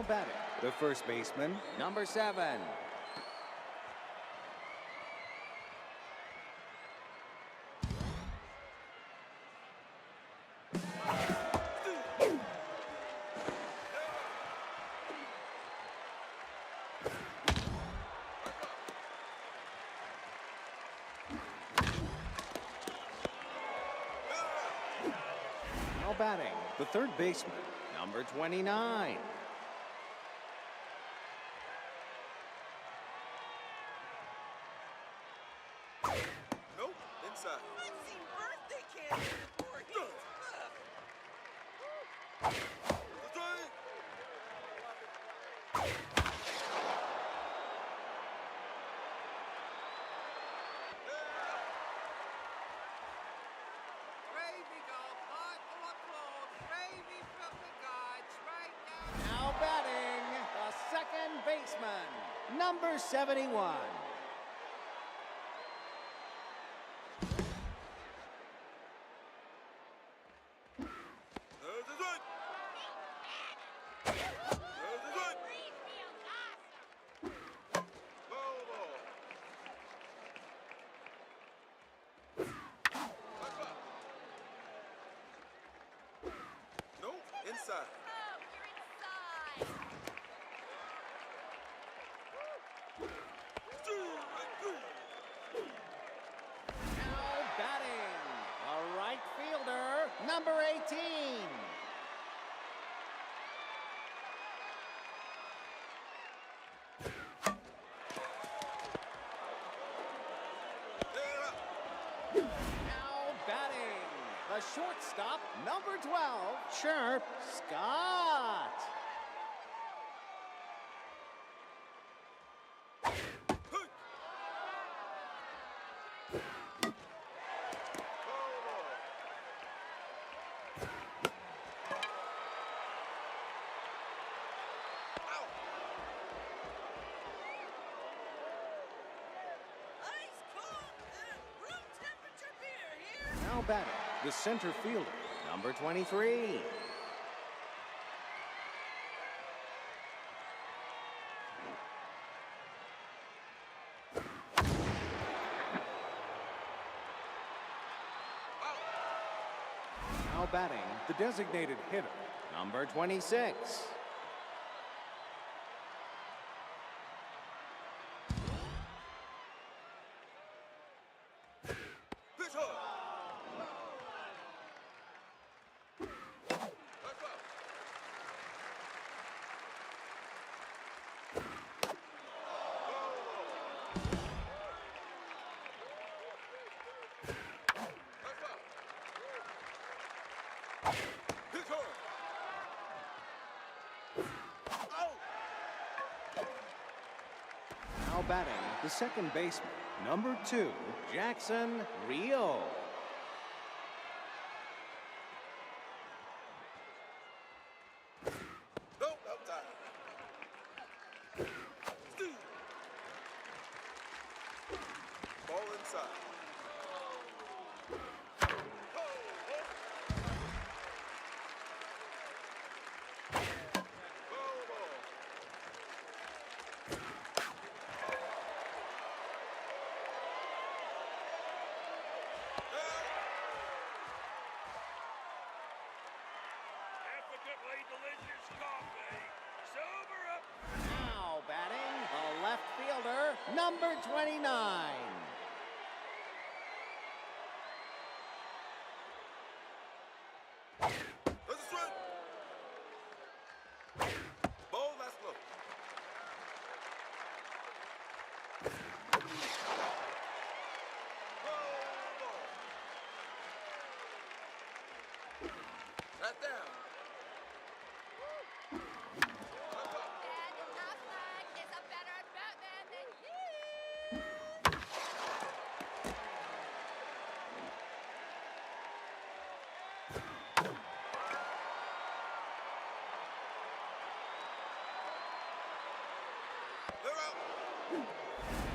batting, the first baseman, number 7. Now batting, the third baseman, number 29. Nope, inside. I've seen birthday candy before. Now batting, the second baseman, number 71. Nope, inside. Oh, you're inside. Now batting, the right fielder, number 18. Now batting, the shortstop, number 12, Chirp Scott. Ice cold, room temperature beer here. Now batting, the center fielder, number 23. Now batting, the designated hitter, number 26. Pitch hard. Now batting, the second baseman, number 2, Jackson Rio. Nope, outside. Steve. Ball inside. Delicious coffee. Sober up. Now batting, the left fielder, number 29. There's a strike. Ball, last look. Right down. And Affleck is a better Batman than you. They're out.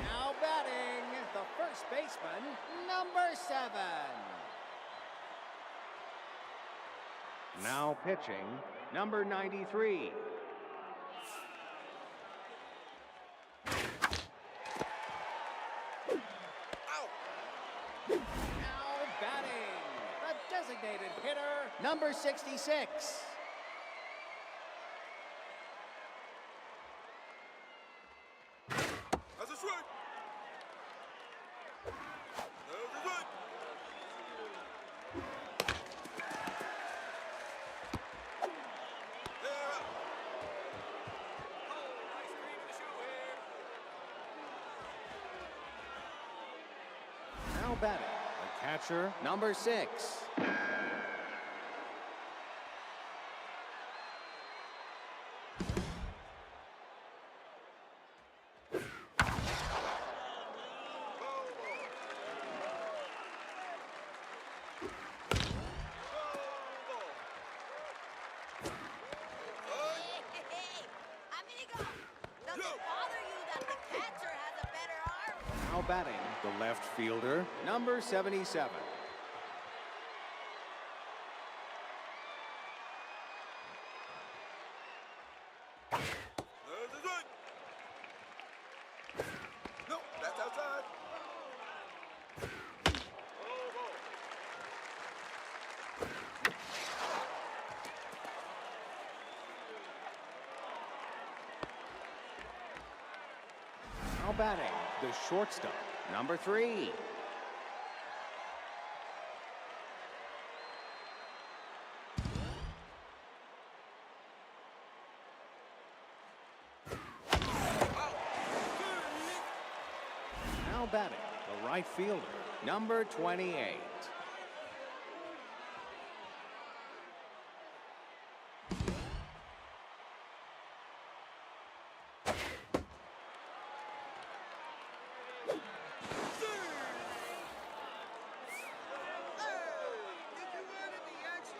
Now batting, the first baseman, number 7. Now pitching, number 93. number 66. That's a strike. There's a strike. They're up. Oh, ice cream in the shoe here. Now batting, the catcher, number 6. Amigo, does it bother you that the catcher has a better arm? Now batting, the left fielder, number 77. There's a strike. No, that's outside. Oh, ball. Now batting, the shortstop, number 3. Now batting, the right fielder, number 28.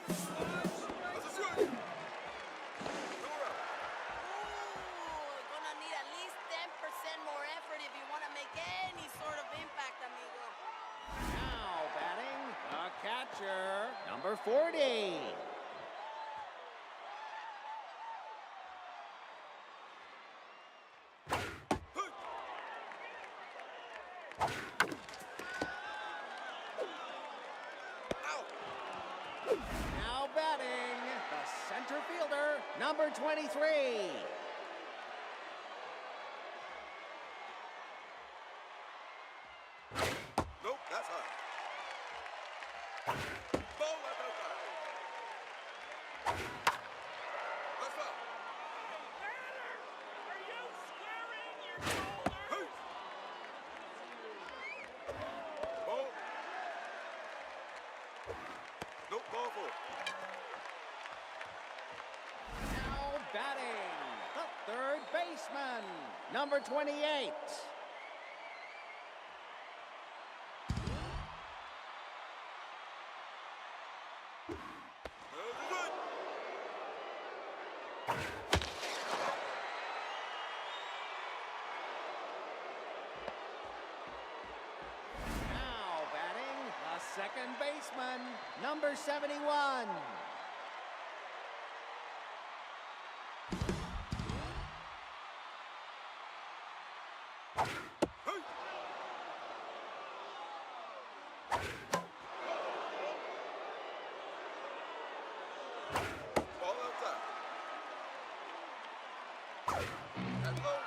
That's a strike. You're up. Ooh, gonna need at least 10% more effort if you want to make any sort of impact, amigo. Now batting, the catcher, number 40. Out. Now batting, the center fielder, number 23. Nope, that's high. Ball left outside. Let's go. Are you squaring your shoulders? Hey. Ball. Nope, ball four. Now batting, the third baseman, number 28. There's a strike. Now batting, the second baseman, number 71. Hey. Ball outside. That's low.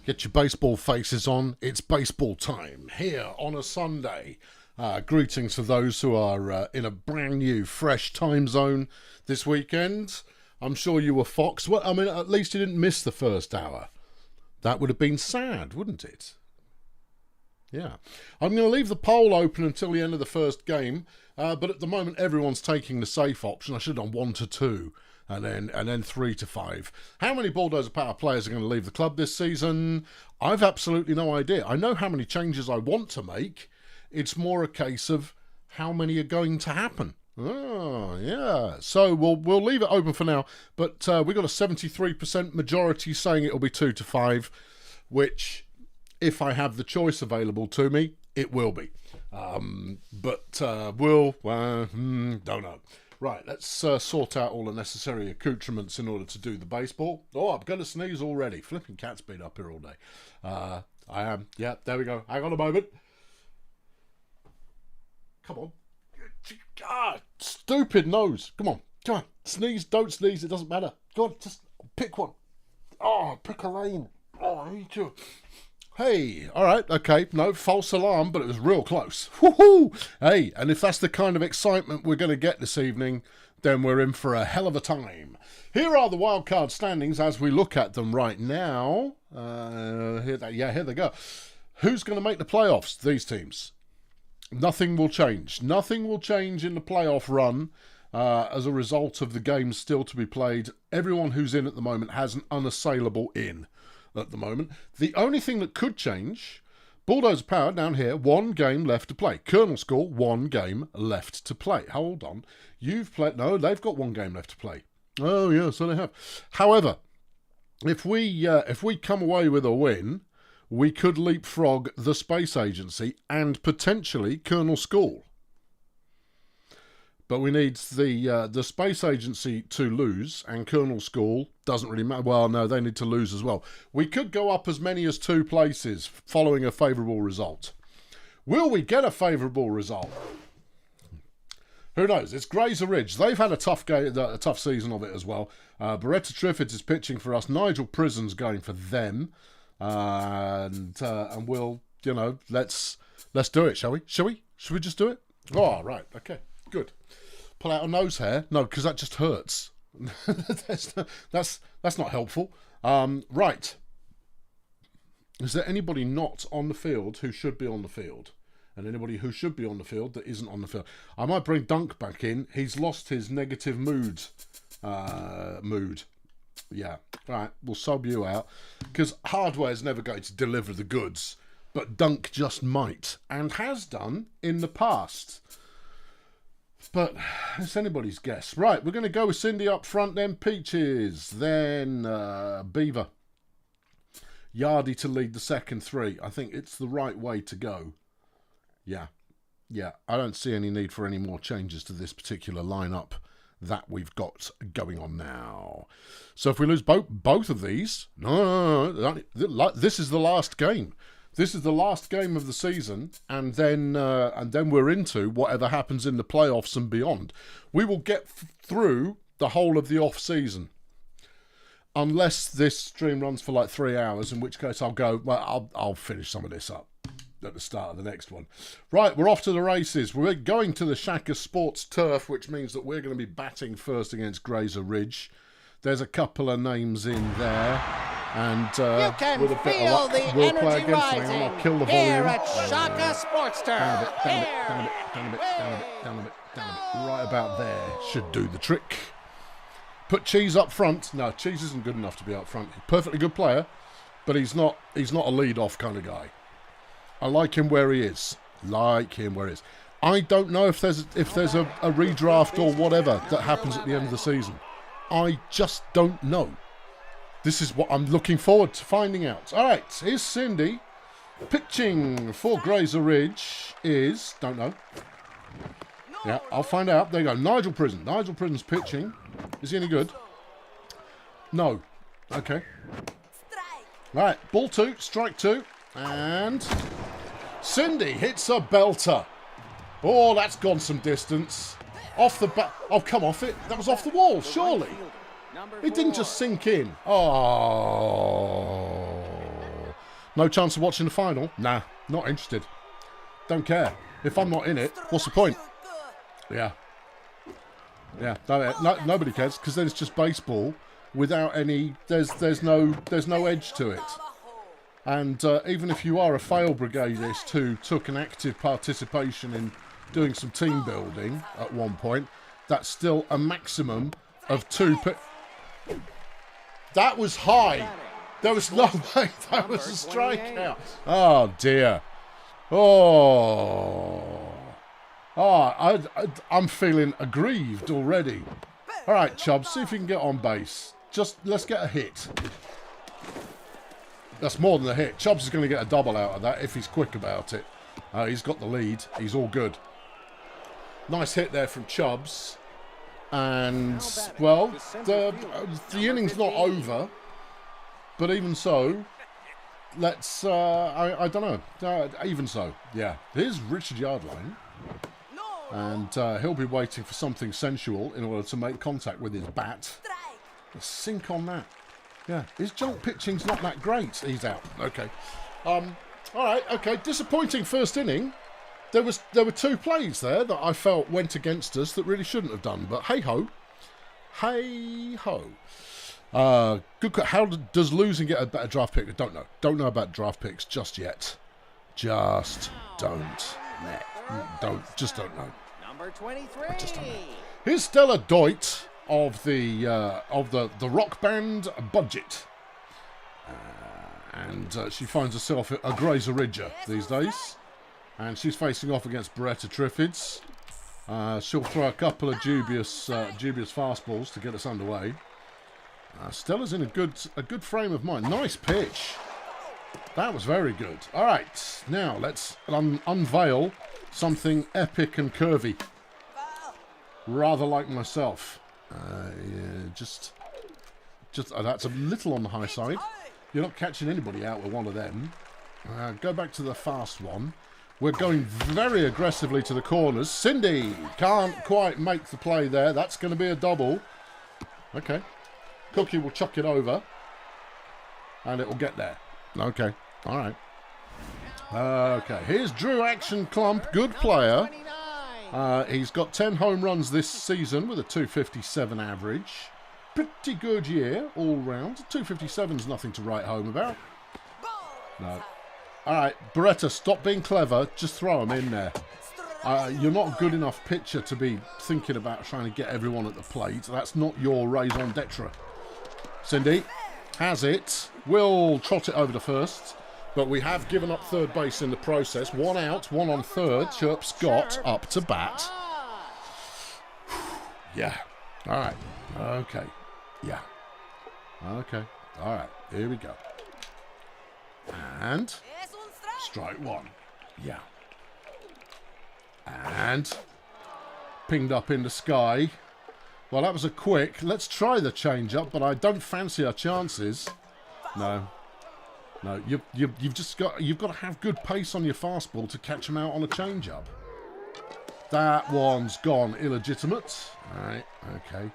Get your baseball faces on. It's baseball time here on a Sunday. Greetings to those who are in a brand new, fresh time zone this weekend. I'm sure you were Fox. Well, I mean, at least you didn't miss the first hour. That would have been sad, wouldn't it? Yeah. I'm going to leave the poll open until the end of the first game, but at the moment everyone's taking the safe option. I should have done 1 to 2. and then 3-5. How many Bulldozer Power players are going to leave the club this season? I've absolutely no idea. I know how many changes I want to make. It's more a case of how many are going to happen. Oh, yeah. So we'll leave it open for now. But we've got a 73% majority saying it'll be 2-5, which, if I have the choice available to me, it will be. Don't know. Right, let's sort out all the necessary accoutrements in order to do the baseball. Oh, I'm going to sneeze already. Flipping cat's been up here all day. I am. Yeah, there we go. Hang on a moment. Come on. Ah, stupid nose. Come on. Sneeze, don't sneeze. It doesn't matter. Go on, just pick one. Oh, pick a lane. Oh, I need to. Hey, all right, okay. No, false alarm, but it was real close. Woohoo! Hey, and if that's the kind of excitement we're going to get this evening, then we're in for a hell of a time. Here are the wildcard standings as we look at them right now. Here they go. Who's going to make the playoffs? These teams. Nothing will change. Nothing will change in the playoff run as a result of the games still to be played. Everyone who's in at the moment has an unassailable in at the moment. The only thing that could change, Bulldozer Power down here, 1 game left to play. Colonel School, 1 game left to play. Hold on. You've played... No, they've got 1 game left to play. Oh, yeah, so they have. However, if we come away with a win, we could leapfrog the Space Agency and potentially Colonel School. But we need the Space Agency to lose, and Colonel School doesn't really matter. Well, no, they need to lose as well. We could go up as many as 2 places following a favourable result. Will we get a favourable result? Who knows? It's Grazer Ridge. They've had a tough season of it as well. Beretta Triffids is pitching for us. Nigel Prison's going for them. And we'll, let's do it, shall we? Should we just do it? Oh, right. Okay. Good. Pull out a nose hair? No, because that just hurts. that's not helpful. Right. Is there anybody not on the field who should be on the field? And anybody who should be on the field that isn't on the field? I might bring Dunk back in. He's lost his negative mood. Yeah. Right, we'll sub you out. Because Hardware's never going to deliver the goods. But Dunk just might. And has done in the past. But it's anybody's guess. Right, we're going to go with Cindy up front, then Peaches, then Beaver. Yardy to lead the second 3. I think it's the right way to go. Yeah. I don't see any need for any more changes to this particular lineup that we've got going on now. So if we lose both of these, no, this is the last game. This is the last game of the season, and then we're into whatever happens in the playoffs and beyond. We will get through the whole of the off season, unless this stream runs for like 3 hours, in which case I'll finish some of this up at the start of the next one. Right, we're off to the races. We're going to the Electrosports turf, which means that we're going to be batting first against Grazer Ridge. There's a couple of names in there. And you can with a bit feel of luck, the we'll play energy against them. rising I'll kill the here volume. at Shaka Sports Turf. Down a bit. Right about there. Should do the trick. Put Cheese up front. No, Cheese isn't good enough to be up front. Perfectly good player, but he's not a lead-off kind of guy. I like him where he is. I don't know if there's a redraft or whatever that happens at the end of the season. I just don't know. This is what I'm looking forward to finding out. All right, here's Cindy. Pitching for Grazer Ridge is... Don't know. Yeah, I'll find out. There you go. Nigel Prison. Nigel Prison's pitching. Is he any good? No. Okay. Right, ball 2, strike 2. And... Cindy hits a belter. Oh, that's gone some distance. Off the back. Oh, come off it. That was off the wall, surely. It didn't just sink in. Oh. No chance of watching the final? Nah, not interested. Don't care. If I'm not in it, what's the point? Yeah. Nobody cares, because then it's just baseball without any... There's no edge to it. And even if you are a fail brigadist who took an active participation in doing some team building at one point, that's still a maximum of 2 That was high. There was no way that was a strikeout. Oh, dear. Oh. Oh, I'm feeling aggrieved already. All right, Chubb, see if you can get on base. Just let's get a hit. That's more than a hit. Chubbs is going to get a double out of that if he's quick about it. He's got the lead. He's all good. Nice hit there from Chubbs. And, well, the inning's not over. But even so, let's, I don't know. Even so, yeah. Here's Richard Yardline. And he'll be waiting for something sensual in order to make contact with his bat. Let's sink on that. Yeah, his junk pitching's not that great. He's out. Okay. All right, okay. Disappointing first inning. There were 2 plays there that I felt went against us that really shouldn't have done. But hey-ho. Hey-ho. Good. How does losing get a better draft pick? I don't know. Don't know about draft picks just yet. Just don't. Just don't know. Number 23. I just don't know. Here's Stella Deutt of the rock band Budget, and she finds herself a Grazer Ridger these days, and she's facing off against Beretta Triffids. She'll throw a couple of dubious fastballs to get us underway. Stella's in a good frame of mind. Nice pitch. That was very good. All right, now let's unveil something epic and curvy. Rather like myself. Yeah, just that's a little on the high side. You're not catching anybody out with one of them. Go back to the fast one. We're going very aggressively to the corners. Cindy can't quite make the play there. That's going to be a double. Okay. Cookie will chuck it over. And it will get there. Okay. All right. Okay. Here's Drew Action Clump. Good player. He's got 10 home runs this season with a 257 average. Pretty good year all round. 257's nothing to write home about. No. All right, Beretta, stop being clever. Just throw him in there. You're not a good enough pitcher to be thinking about trying to get everyone at the plate. That's not your raison d'etre. Cindy has it. We'll trot it over to first. But we have given up third base in the process. 1 out, 1 on third. Chirp Scott up to bat. Yeah. All right. Okay. Yeah. Okay. All right. Here we go. And strike 1. Yeah. And pinged up in the sky. Well, that was a quick. Let's try the change-up, but I don't fancy our chances. No. No, you've got to have good pace on your fastball to catch them out on a change-up. That one's gone illegitimate. All right, okay.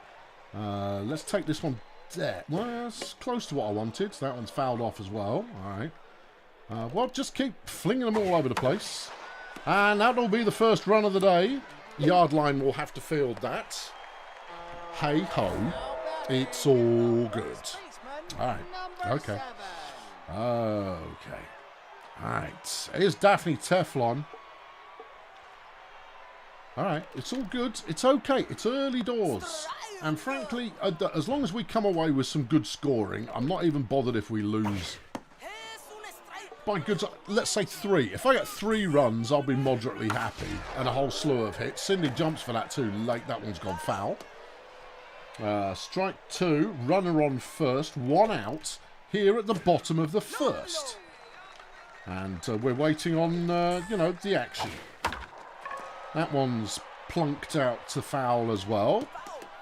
Let's take this one there. Well, that's close to what I wanted. That one's fouled off as well. All right. Well, just keep flinging them all over the place. And that'll be the first run of the day. Yardline will have to field that. Hey-ho. It's all good. All right, okay. Okay. Alright. Here's Daphne Teflon. Alright. It's all good. It's okay. It's early doors. And frankly, as long as we come away with some good scoring, I'm not even bothered if we lose. By good, let's say 3. If I get 3 runs, I'll be moderately happy. And a whole slew of hits. Cindy jumps for that too late. That one's gone foul. Strike 2. Runner on first. 1 out. Here at the bottom of the first. And we're waiting on, the action. That one's plunked out to foul as well.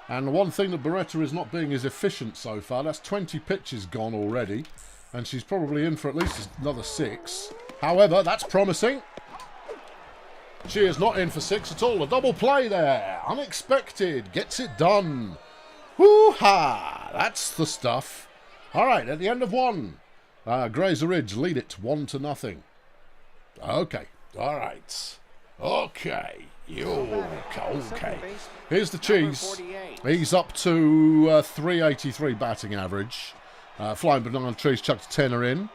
And the one thing that Beretta is not being as efficient so far, that's 20 pitches gone already. And she's probably in for at least another 6. However, that's promising. She is not in for 6 at all. A double play there. Unexpected. Gets it done. Woo-ha! That's the stuff. All right, at the end of 1, Grazer Ridge lead it 1-0. Okay, all right. Okay, okay. Here's the cheese. He's up to 383 batting average. Flying Banana Trees chucked a tenner in.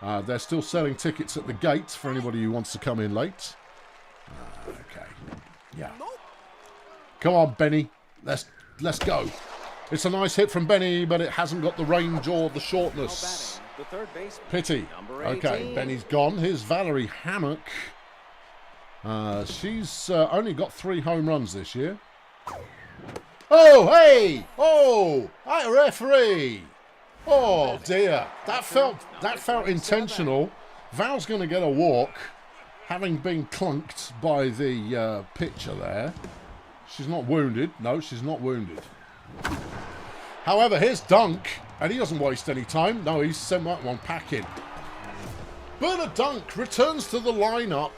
They're still selling tickets at the gate for anybody who wants to come in late. Okay, yeah. Come on, Benny. Let's go. It's a nice hit from Benny, but it hasn't got the range or the Now shortness. batting, the third baseman. Pity. Number Okay, 18. Benny's gone. Here's Valerie Hammock. She's only got 3 home runs this year. Oh, hey! Oh, hey, referee! Oh dear, that felt intentional. Val's going to get a walk, having been clunked by the pitcher there. She's not wounded. No, she's not wounded. However, here's Dunk, and he doesn't waste any time. No, he's sent that one packing. Bernard Dunk returns to the lineup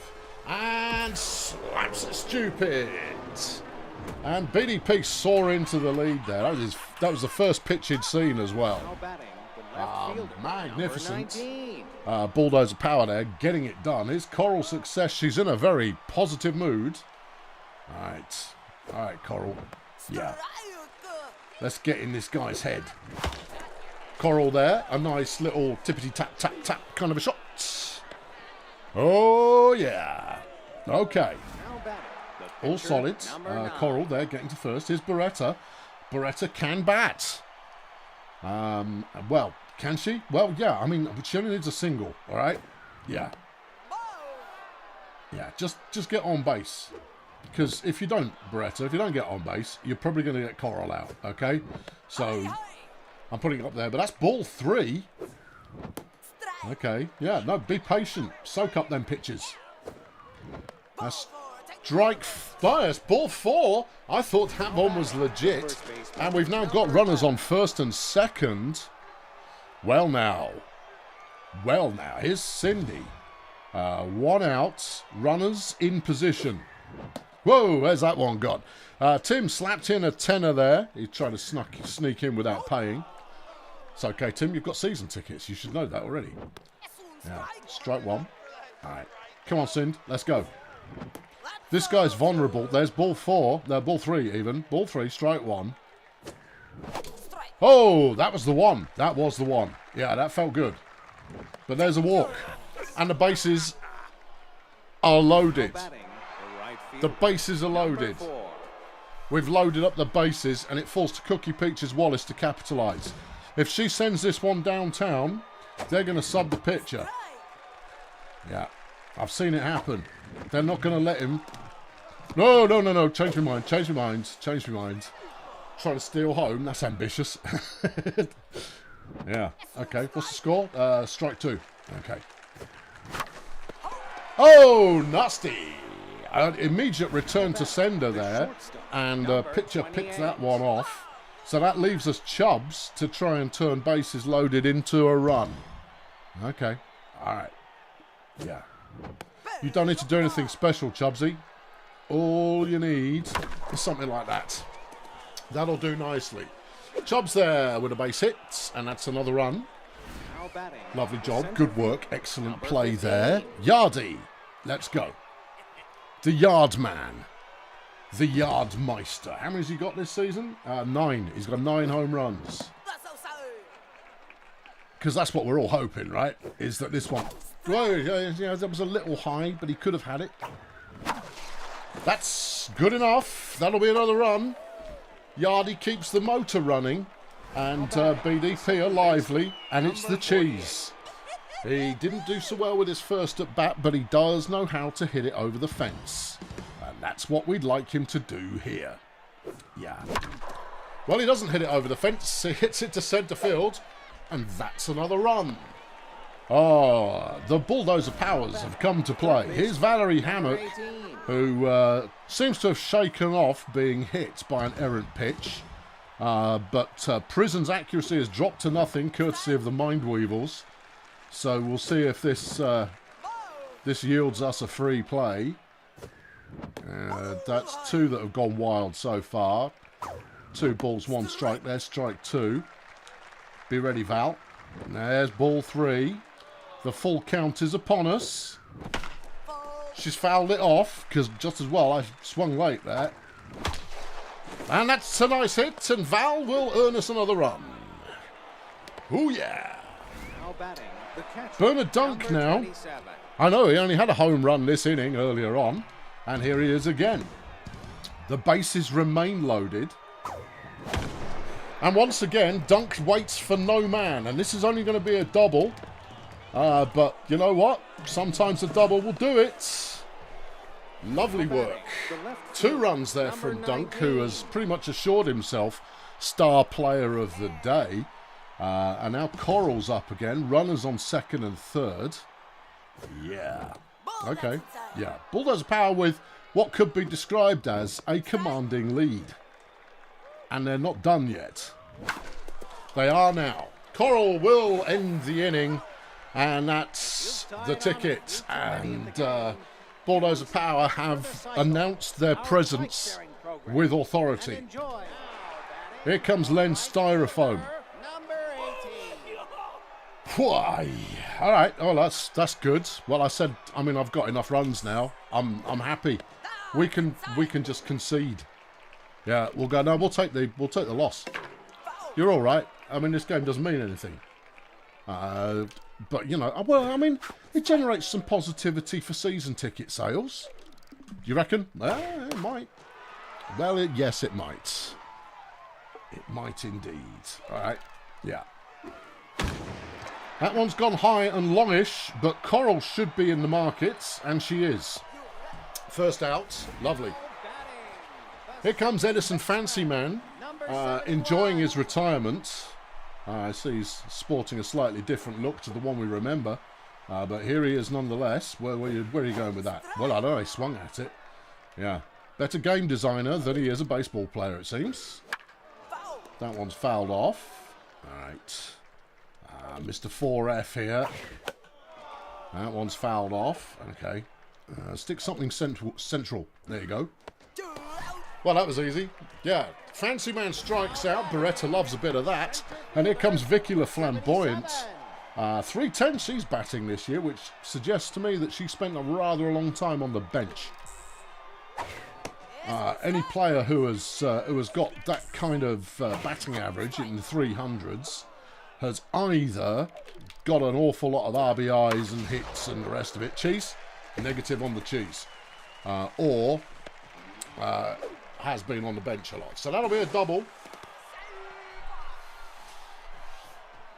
and slaps it stupid. And BDP saw into the lead there. That was the first pitch he'd seen as well. Now batting, the left fielder. Magnificent. Number 19. Bulldozer power there, getting it done. Here's Coral Success. She's in a very positive mood. All right, Coral. Yeah. Let's get in this guy's head. Coral there, a nice little tippity-tap-tap-tap kind of a shot. Oh, yeah. Okay. Now batting, the All pitcher, solid. number 9. Coral there getting to first. Here's Beretta. Beretta can bat. Well, can she? Well, yeah. I mean, she only needs a single. All right. Yeah. Yeah. Just get on base. Because if you don't, Beretta, if you don't get on base, you're probably going to get Coral out. Okay. So I'm putting it up there, but that's ball 3. Okay. Yeah. No. Be patient. Soak up them pitches. That's strike. That's ball 4. I thought that one was legit. And we've now got runners on first and second. Well now. Here's Cindy. 1 out. Runners in position. Whoa, where's that one gone? Tim slapped in a tenner there. He tried to sneak in without paying. It's okay, Tim. You've got season tickets. You should know that already. Yeah. Strike 1. All right. Come on, Cindy. Let's go. This guy's vulnerable. There's ball 4. No, ball 3 even. Ball 3, strike 1. Oh, that was the one. That was the one. Yeah, that felt good. But there's a walk. And the bases are loaded. Batting, the right The fielder, bases are loaded. number 4. We've loaded up the bases, and it falls to Cookie Peaches Wallace to capitalise. If she sends this one downtown, they're going to sub the pitcher. Yeah, I've seen it happen. They're not going to let him. No. Change my mind. Trying to steal home. That's ambitious. Yeah. Okay. What's the score? Strike 2. Okay. Oh, nasty. Immediate return to sender there. And pitcher picks that one off. So that leaves us Chubbs to try and turn bases loaded into a run. Okay. All right. Yeah. You don't need to do anything special, Chubbsy. All you need is something like that. That'll do nicely. Chubbs there with a base hit, and that's another run. Now batting, Lovely the job. center Good fielder, work. Excellent number play 15. there. Yardy. Let's go. The Yard Man. The Yardmeister. How many has he got this season? 9. He's got 9 home runs. Because that's what we're all hoping, right? Is that this one... Well, yeah, that was a little high, but he could have had it. That's good enough. That'll be another run. Yardy keeps the motor running. And BDP are lively. And it's the cheese. He didn't do so well with his first at bat, but he does know how to hit it over the fence. And that's what we'd like him to do here. Yeah. Well, he doesn't hit it over the fence. He hits it to centre field. And that's another run. Oh, the bulldozer powers have come to play. Here's Valerie Hammock, who seems to have shaken off being hit by an errant pitch. But Prison's accuracy has dropped to nothing, courtesy of the Mindweevils. So we'll see if this yields us a free play. That's 2 that have gone wild so far. 2 balls, 1 strike. There's strike 2. Be ready, Val. There's ball 3. The full count is upon us. She's fouled it off, because just as well I swung late there. And that's a nice hit, and Val will earn us another run. Oh yeah. Now batting, the catcher, Bernard Dunk number now. 27. I know, he only had a home run this inning earlier on. And here he is again. The bases remain loaded. And once again, Dunk waits for no man. And this is only going to be a double. But you know what? Sometimes a double will do it. Lovely work. 2 runs there from Dunk, who has pretty much assured himself star player of the day. And now Coral's up again. Runners on second and third. Yeah. Okay. Yeah. Bulldozer Power with what could be described as a commanding lead. And they're not done yet. They are now. Coral will end the inning. And that's the ticket. And Bulldozer Power have announced their presence with authority. Here comes Len Styrofoam. Why? All right. Oh, that's good. Well, I mean, I've got enough runs now. I'm happy. We can just concede. Yeah, we'll go. No, we'll take the loss. You're all right. I mean, this game doesn't mean anything. But you know, well, I mean, it generates some positivity for season ticket sales. You reckon? It might. Well, yes, it might. It might indeed. All right. Yeah. That one's gone high and longish, but Coral should be in the markets, and she is. First out. Lovely. Here comes Edison Fancyman, enjoying his retirement. I see he's sporting a slightly different look to the one we remember. But here he is nonetheless. Where are you going with that? Well, I know he swung at it. Yeah. Better game designer than he is a baseball player, it seems. That one's fouled off. All right. Mr. 4F here. That one's fouled off. Okay. Stick something central. There you go. Well, that was easy. Yeah. Fancy Man strikes out. Beretta loves a bit of that. And here comes Vicky La Flamboyant. 310 she's batting this year, which suggests to me that she spent a rather long time on the bench. Any player who has got that kind of batting average in the 300s has either got an awful lot of RBIs and hits and the rest of it, cheese, negative on the cheese, or has been on the bench a lot. So that'll be a double.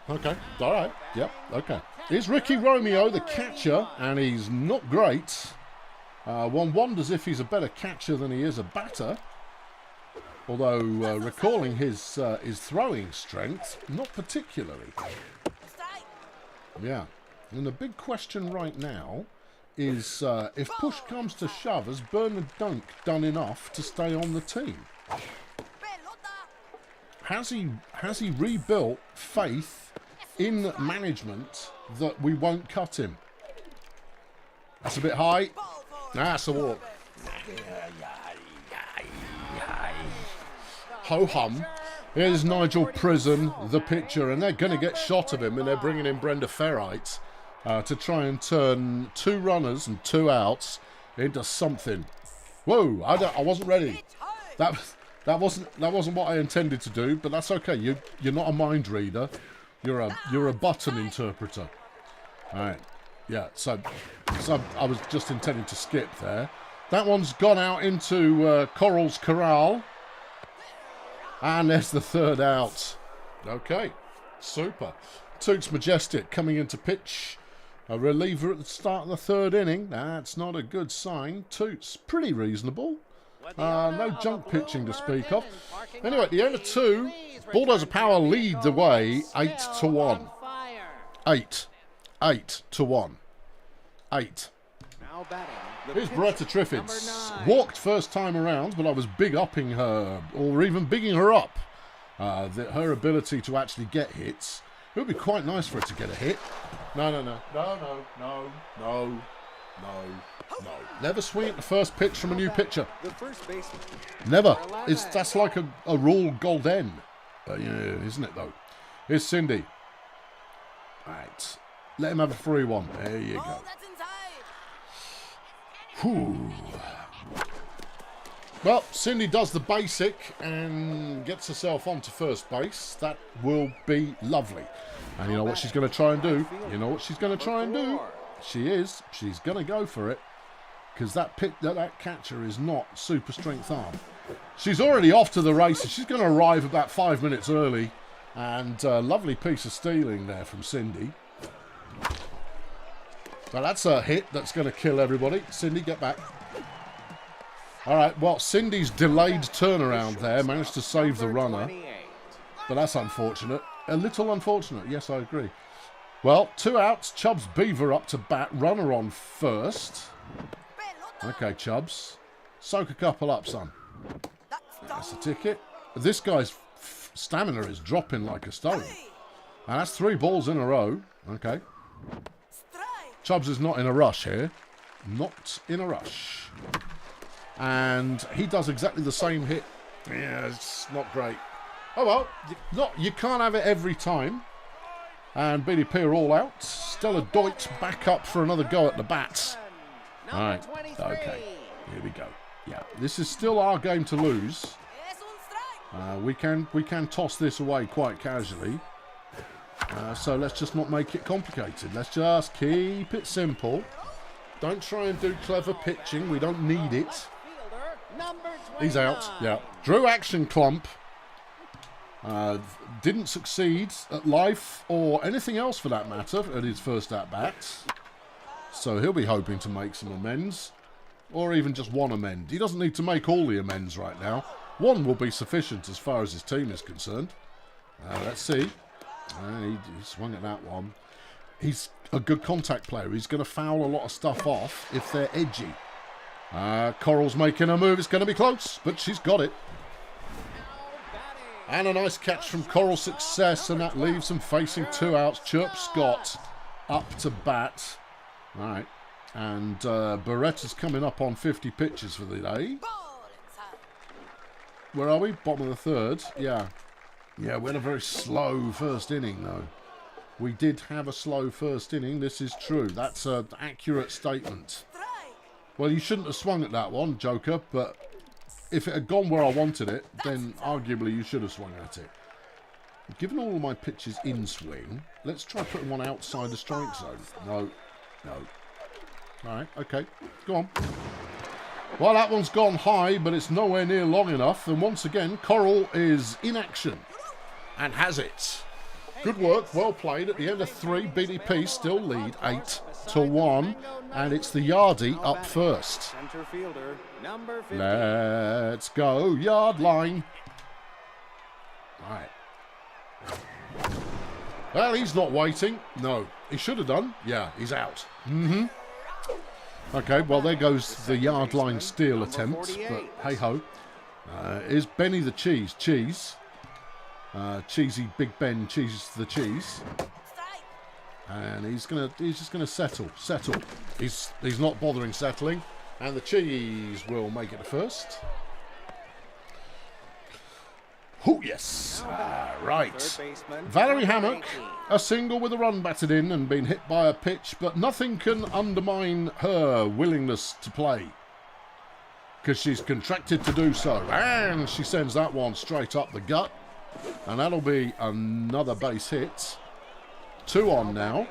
Okay, all right, yep, okay. Here's Ricky Romeo, the catcher, and he's not great. One wonders if he's a better catcher than he is a batter. Although, recalling his throwing strength, not particularly. Yeah. And the big question right now is, if push comes to shove, has Bernard Dunk done enough to stay on the team? Has he rebuilt faith in management that we won't cut him? That's a bit high. That's a walk. Ho-hum. Here's Nigel Prison, the pitcher, and they're going to get shot of him, and they're bringing in Brenda Ferrite to try and turn 2 runners and 2 outs into something. Whoa! I wasn't ready. That wasn't what I intended to do, but that's okay. You're not a mind reader. You're a button interpreter. All right. Yeah. So I was just intending to skip there. That one's gone out into Coral's Corral. And there's the 3rd out. Okay, super. Toots Majestic coming into pitch. A reliever at the start of the 3rd inning. That's not a good sign. Toots, pretty reasonable. No junk pitching to speak of. Anyway, at the end of 2, Bulldozer Power lead the way 8-1. 8-1. 8. Now batting. Here's Beretta Triffids. Walked first time around, but I was big-upping her, or even bigging her up. Her ability to actually get hits. It would be quite nice for her to get a hit. No. Never swing at the first pitch from a new pitcher. The first baseman. Never. That's like a rule golden. Yeah, isn't it, though? Here's Cindy. Right. Let him have a free one. There you go. Whew. Well, Cindy does the basic and gets herself onto first base. That will be lovely. And you know what she's going to try and do? She's going to go for it. because that catcher is not super strength arm. She's already off to the races. She's going to arrive about 5 minutes early. And lovely piece of stealing there from Cindy. Well, that's a hit that's going to kill everybody. Cindy, get back. All right, well, Cindy's delayed turnaround there managed to save the runner. But that's unfortunate. A little unfortunate. Yes, I agree. Well, 2 outs. Chubbs Beaver up to bat. Runner on first. Okay, Chubbs. Soak a couple up, son. That's a ticket. This guy's stamina is dropping like a stone. And that's 3 balls in a row. Okay. Chubbs is not in a rush here. Not in a rush. And he does exactly the same hit. Yeah, it's not great. Oh well, you can't have it every time. And BDP are all out. Stella Deutsch back up for another go at the bats. Alright, okay. Here we go. Yeah, this is still our game to lose. We can toss this away quite casually. So let's just not make it complicated. Let's just keep it simple. Don't try and do clever pitching. We don't need it. He's out. Yeah. Drew Action Clump. Didn't succeed at life or anything else for that matter at his first at-bat. So he'll be hoping to make some amends. Or even just one amend. He doesn't need to make all the amends right now. One will be sufficient as far as his team is concerned. Let's see. He swung at that one. He's a good contact player. He's going to foul a lot of stuff off if they're edgy. Coral's making a move. It's going to be close, but she's got it. And a nice catch from Coral Success, and that leaves them facing 2 outs. Chirp Scott up to bat. All right. And Beretta's coming up on 50 pitches for the day. Where are we? Bottom of the 3rd. Yeah. Yeah, we had a very slow first inning, though. We did have a slow first inning. This is true. That's an accurate statement. Well, you shouldn't have swung at that one, Joker, but if it had gone where I wanted it, then arguably you should have swung at it. Given all of my pitches in swing, let's try putting one outside the strike zone. No. No. All right, okay. Go on. Well, that one's gone high, but it's nowhere near long enough. And once again, Coral is in action and has it. Good work, well played. At the end of 3, BDP still lead 8-1, and it's the Yardie up first. Let's go, yard line. All right. Well, he's not waiting. No, he should have done. Yeah, he's out. Mm-hmm. Okay, well, there goes the yard line steal attempt, but hey-ho. Is Benny the Cheese? Cheese. Cheesy Big Ben cheeses the cheese. And he's just gonna settle. He's not bothering settling. And the cheese will make it a first. Oh, yes. Right. Valerie Hammock, a single with a run batted in and been hit by a pitch, but nothing can undermine her willingness to play. Because she's contracted to do so. And she sends that one straight up the gut. And that'll be another base hit. 2 on now.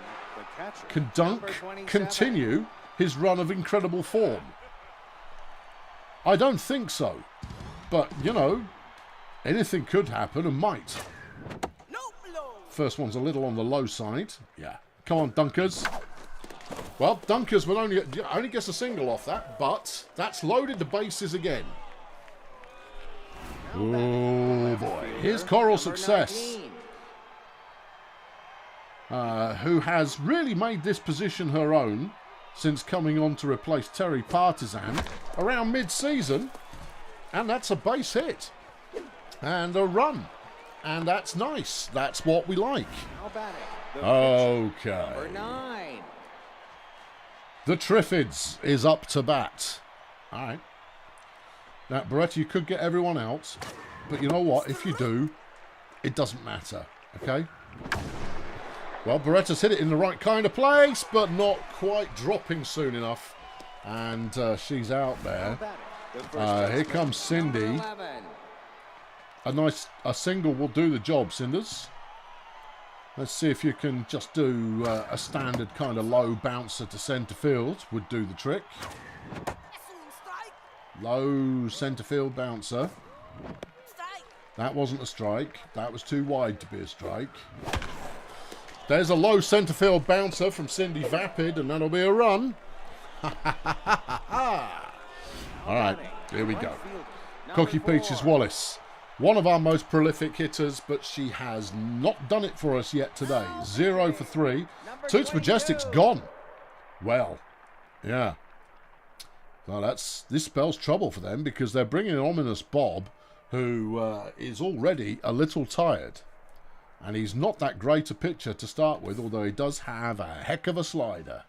Can Dunk continue his run of incredible form? I don't think so. But, you know, anything could happen and might. First one's a little on the low side. Yeah. Come on, Dunkers. Well, Dunkers will only gets a single off that, but that's loaded the bases again. Oh, boy. Here's Coral Success, who has really made this position her own since coming on to replace Terry Partisan around mid-season. And that's a base hit. And a run. And that's nice. That's what we like. Okay. The Triffids is up to bat. All right. Now, Beretta, you could get everyone out. But you know what? If you do, it doesn't matter. Okay? Well, Beretta's hit it in the right kind of place, but not quite dropping soon enough. And she's out there. Here comes Cindy. A single will do the job, Cinders. Let's see if you can just do a standard kind of low bouncer to centre field. Would do the trick. Low centre field bouncer. That wasn't a strike. That was too wide to be a strike. There's a low centre field bouncer from Cindy Vapid, and that'll be a run. All right, here we go. Cookie Peaches Wallace, one of our most prolific hitters, but she has not done it for us yet today. 0 for 3. Toots Majestic's gone. Well, yeah. Well, this spells trouble for them because they're bringing in Ominous Bob, who is already a little tired. And he's not that great a pitcher to start with, although he does have a heck of a slider.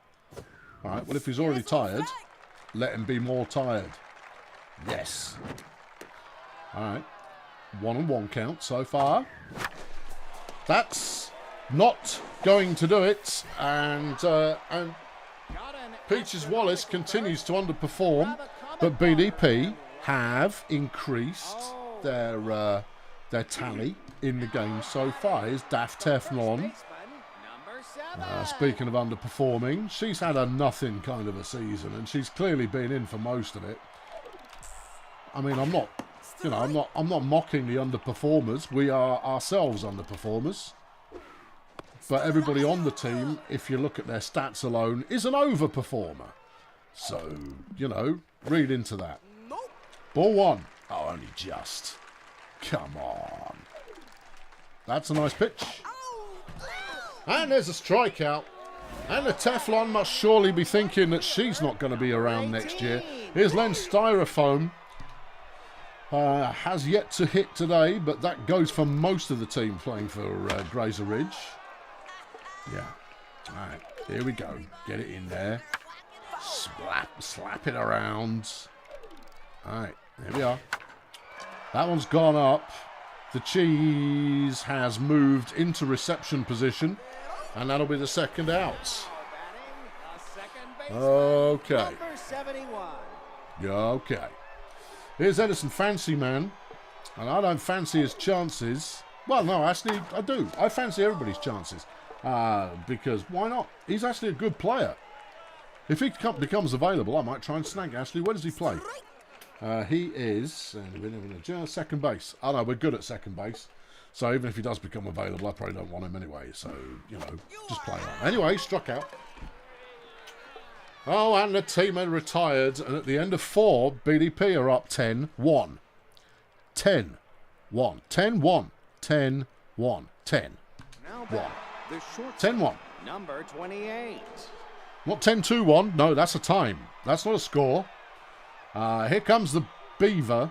All right, well, if he's already tired, let him be more tired. Yes. All right. 1-1 count so far. That's not going to do it. And Peaches Wallace continues to underperform, but BDP have increased their tally in the game so far. Here's Daft Teflon. Speaking of underperforming, she's had a nothing kind of a season, and she's clearly been in for most of it. I mean, I'm not mocking the underperformers. We are ourselves underperformers. But everybody on the team, if you look at their stats alone, is an overperformer. So, read into that. Ball 1. Oh, only just. Come on. That's a nice pitch. And there's a strikeout. And the Teflon must surely be thinking that she's not going to be around next year. Here's Len Styrofoam. Has yet to hit today, but that goes for most of the team playing for Grazer Ridge. Yeah. All right, here we go. Get it in there. Slap it around. All right, there we are. That one's gone up. The cheese has moved into reception position, and that'll be the second out. Okay. Yeah, okay. Here's Edison Fancy Man, and I don't fancy his chances. Well, no, actually, I do. I fancy everybody's chances, because why not? He's actually a good player. If he becomes available, I might try and snag Ashley. Where does he play? He is second base. Oh no, we're good at second base. So even if he does become available, I probably don't want him anyway. So, just play on. Anyway, struck out. Oh, and the team had retired. And at the end of 4, BDP are up 10-1. 10-1. 10-1. 10-1. 10-1. 10-1. Number 28. Not 10-2-1. No, that's a time. That's not a score. Here comes the Beaver.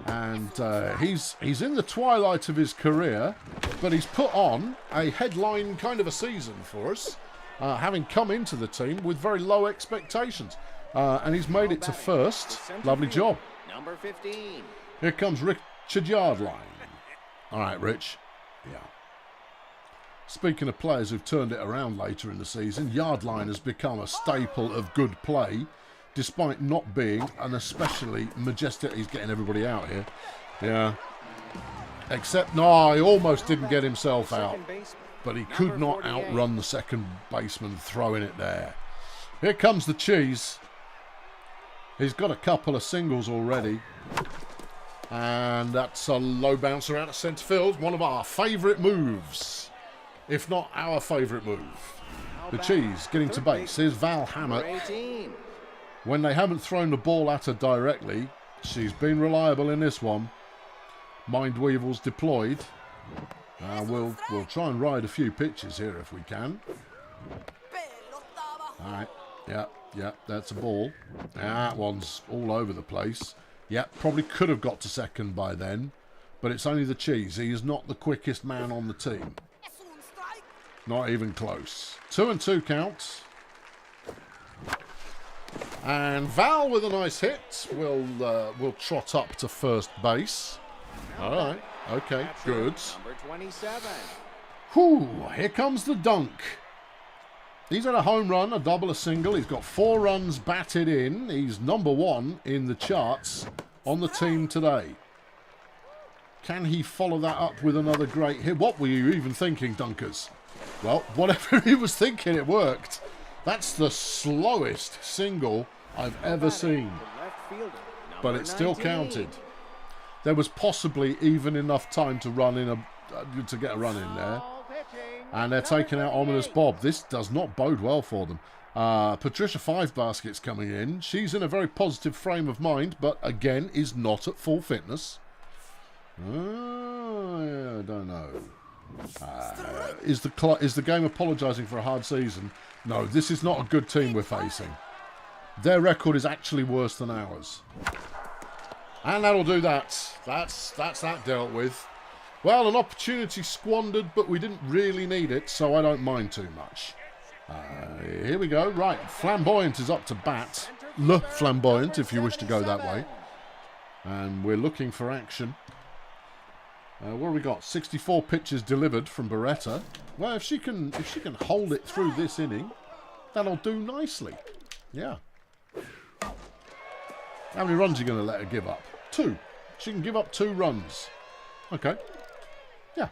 And he's in the twilight of his career, but he's put on a headline kind of a season for us, having come into the team with very low expectations. And he's made it to first. Lovely job. Number 15. Here comes Richard Yardline. All right, Rich. Yeah. Speaking of players who've turned it around later in the season, Yardline has become a staple of good play, despite not being an especially majestic... He's getting everybody out here. Yeah. Except, no, he almost didn't get himself out. But he could not outrun the second baseman throwing it there. Here comes the cheese. He's got a couple of singles already. And that's a low bouncer out of centre field. One of our favourite moves. If not our favourite move. The cheese getting to base. Here's Val Hammock. When they haven't thrown the ball at her directly, she's been reliable in this one. Mind Weevil's deployed. We'll try and ride a few pitches here if we can. All right. Yeah, that's a ball. That one's all over the place. Yeah, probably could have got to second by then, but it's only the cheese. He is not the quickest man on the team. Not even close. 2-2 counts. And Val with a nice hit will trot up to first base. All right. Okay, good. Number 27. Whew, here comes the dunk. He's had a home run, a double, a single. He's got 4 runs batted in. He's number 1 in the charts on the team today. Can he follow that up with another great hit? What were you even thinking, Dunkers? Well, whatever he was thinking, it worked. That's the slowest single I've ever seen. But it still counted. There was possibly even enough time to run in to get a run in there. And they're taking out Ominous Bob. This does not bode well for them. Patricia 5 baskets coming in. She's in a very positive frame of mind, but again is not at full fitness. I don't know. Is the game apologising for a hard season? No, this is not a good team we're facing. Their record is actually worse than ours. And that'll do that. That's that dealt with. Well, an opportunity squandered, but we didn't really need it, so I don't mind too much. Here we go. Right, Flamboyant is up to bat. Le Flamboyant, if you wish to go that way. And we're looking for action. What have we got? 64 pitches delivered from Beretta. Well, if she can hold it through this inning, that'll do nicely. Yeah. How many runs are you going to let her give up? 2. She can give up 2 runs. Okay. Yeah.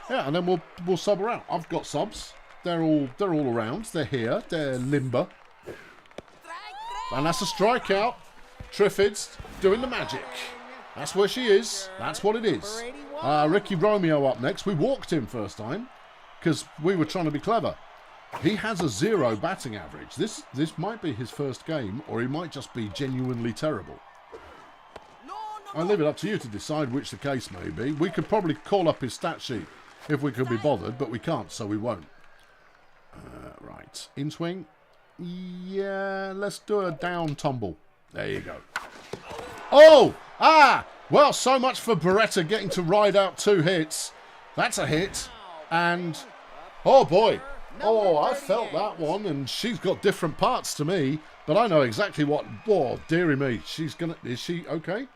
Yeah, and then we'll sub her out. I've got subs. They're all around. They're here. They're limber. And that's a strikeout. Triffids doing the magic. That's where she is. That's what it is. Ricky Romeo up next. We walked him first time because we were trying to be clever. He has a 0 batting average. This might be his first game, or he might just be genuinely terrible. I'll leave it up to you to decide which the case may be. We could probably call up his stat sheet if we could be bothered, but we can't, so we won't. Right. In swing. Yeah, let's do a down tumble. There you go. Oh! Ah! Well, so much for Beretta getting to ride out 2 hits. That's a hit. And... oh, boy. Oh, I felt that one, and she's got different parts to me, but I know exactly what... oh, dearie me. She's gonna... is she okay?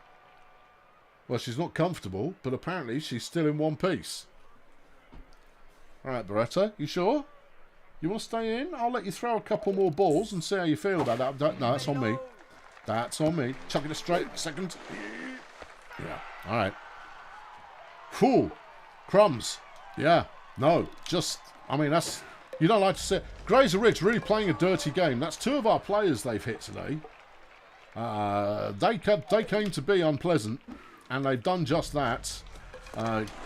Well, she's not comfortable, but apparently she's still in one piece. All right, Beretta, you sure? You want to stay in? I'll let you throw a couple more balls and see how you feel about that. No, that's on me. That's on me. Chucking it straight. Second. Yeah. All right. Whew. Crumbs. Yeah. No. Just, I mean, that's... you don't like to see it. Grazer Ridge really playing a dirty game. That's 2 of our players they've hit today. They came to be unpleasant, and they've done just that.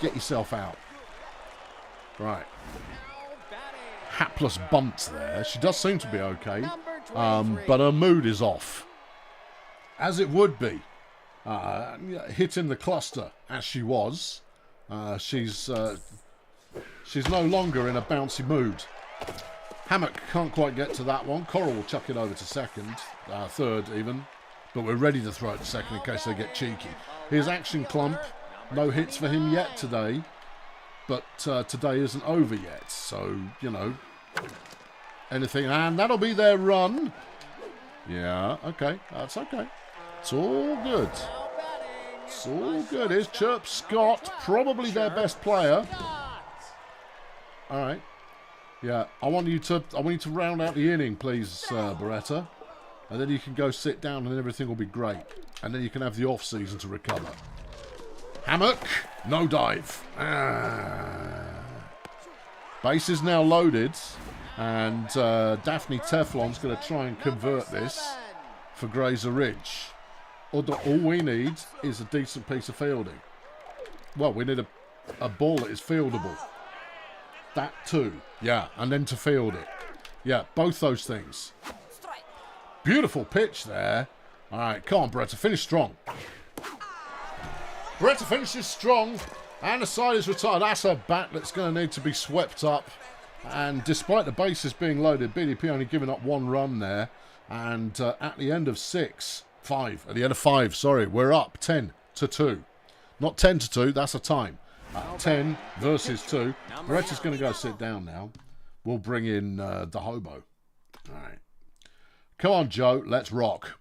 Get yourself out. Right. Hapless bunt there. She does seem to be okay, but her mood is off. As it would be. Hitting the cluster as she was. She's no longer in a bouncy mood. Hammock can't quite get to that one. Coral will chuck it over to second, third even. But we're ready to throw it to second in case they get cheeky. Here's Action Clump. No hits for him yet today. But today isn't over yet. So, you know, anything. And that'll be their run. Yeah, okay. That's okay. It's all good. It's all good. Here's Chirp Scott. Probably their best player. All right. Yeah, I want you to round out the inning, please, Beretta. And then you can go sit down and everything will be great. And then you can have the off-season to recover. Hammock, no dive. Base is now loaded. And Daphne Teflon's going to try and convert this for Grazer Ridge. All we need is a decent piece of fielding. Well, we need a ball that is fieldable. That too. Yeah, and then to field it. Yeah, both those things. Beautiful pitch there. All right, come on, Beretta. Finish strong. Beretta finishes strong. And the side is retired. That's a bat that's going to need to be swept up. And despite the bases being loaded, BDP only giving up 1 run there. And at the end of 5. At the end of 5, sorry. We're up 10-2. Not 10-2, that's a time. 10 versus 2. Beretta's going to go sit down now. We'll bring in the hobo. All right. Come on, Joe. Let's rock.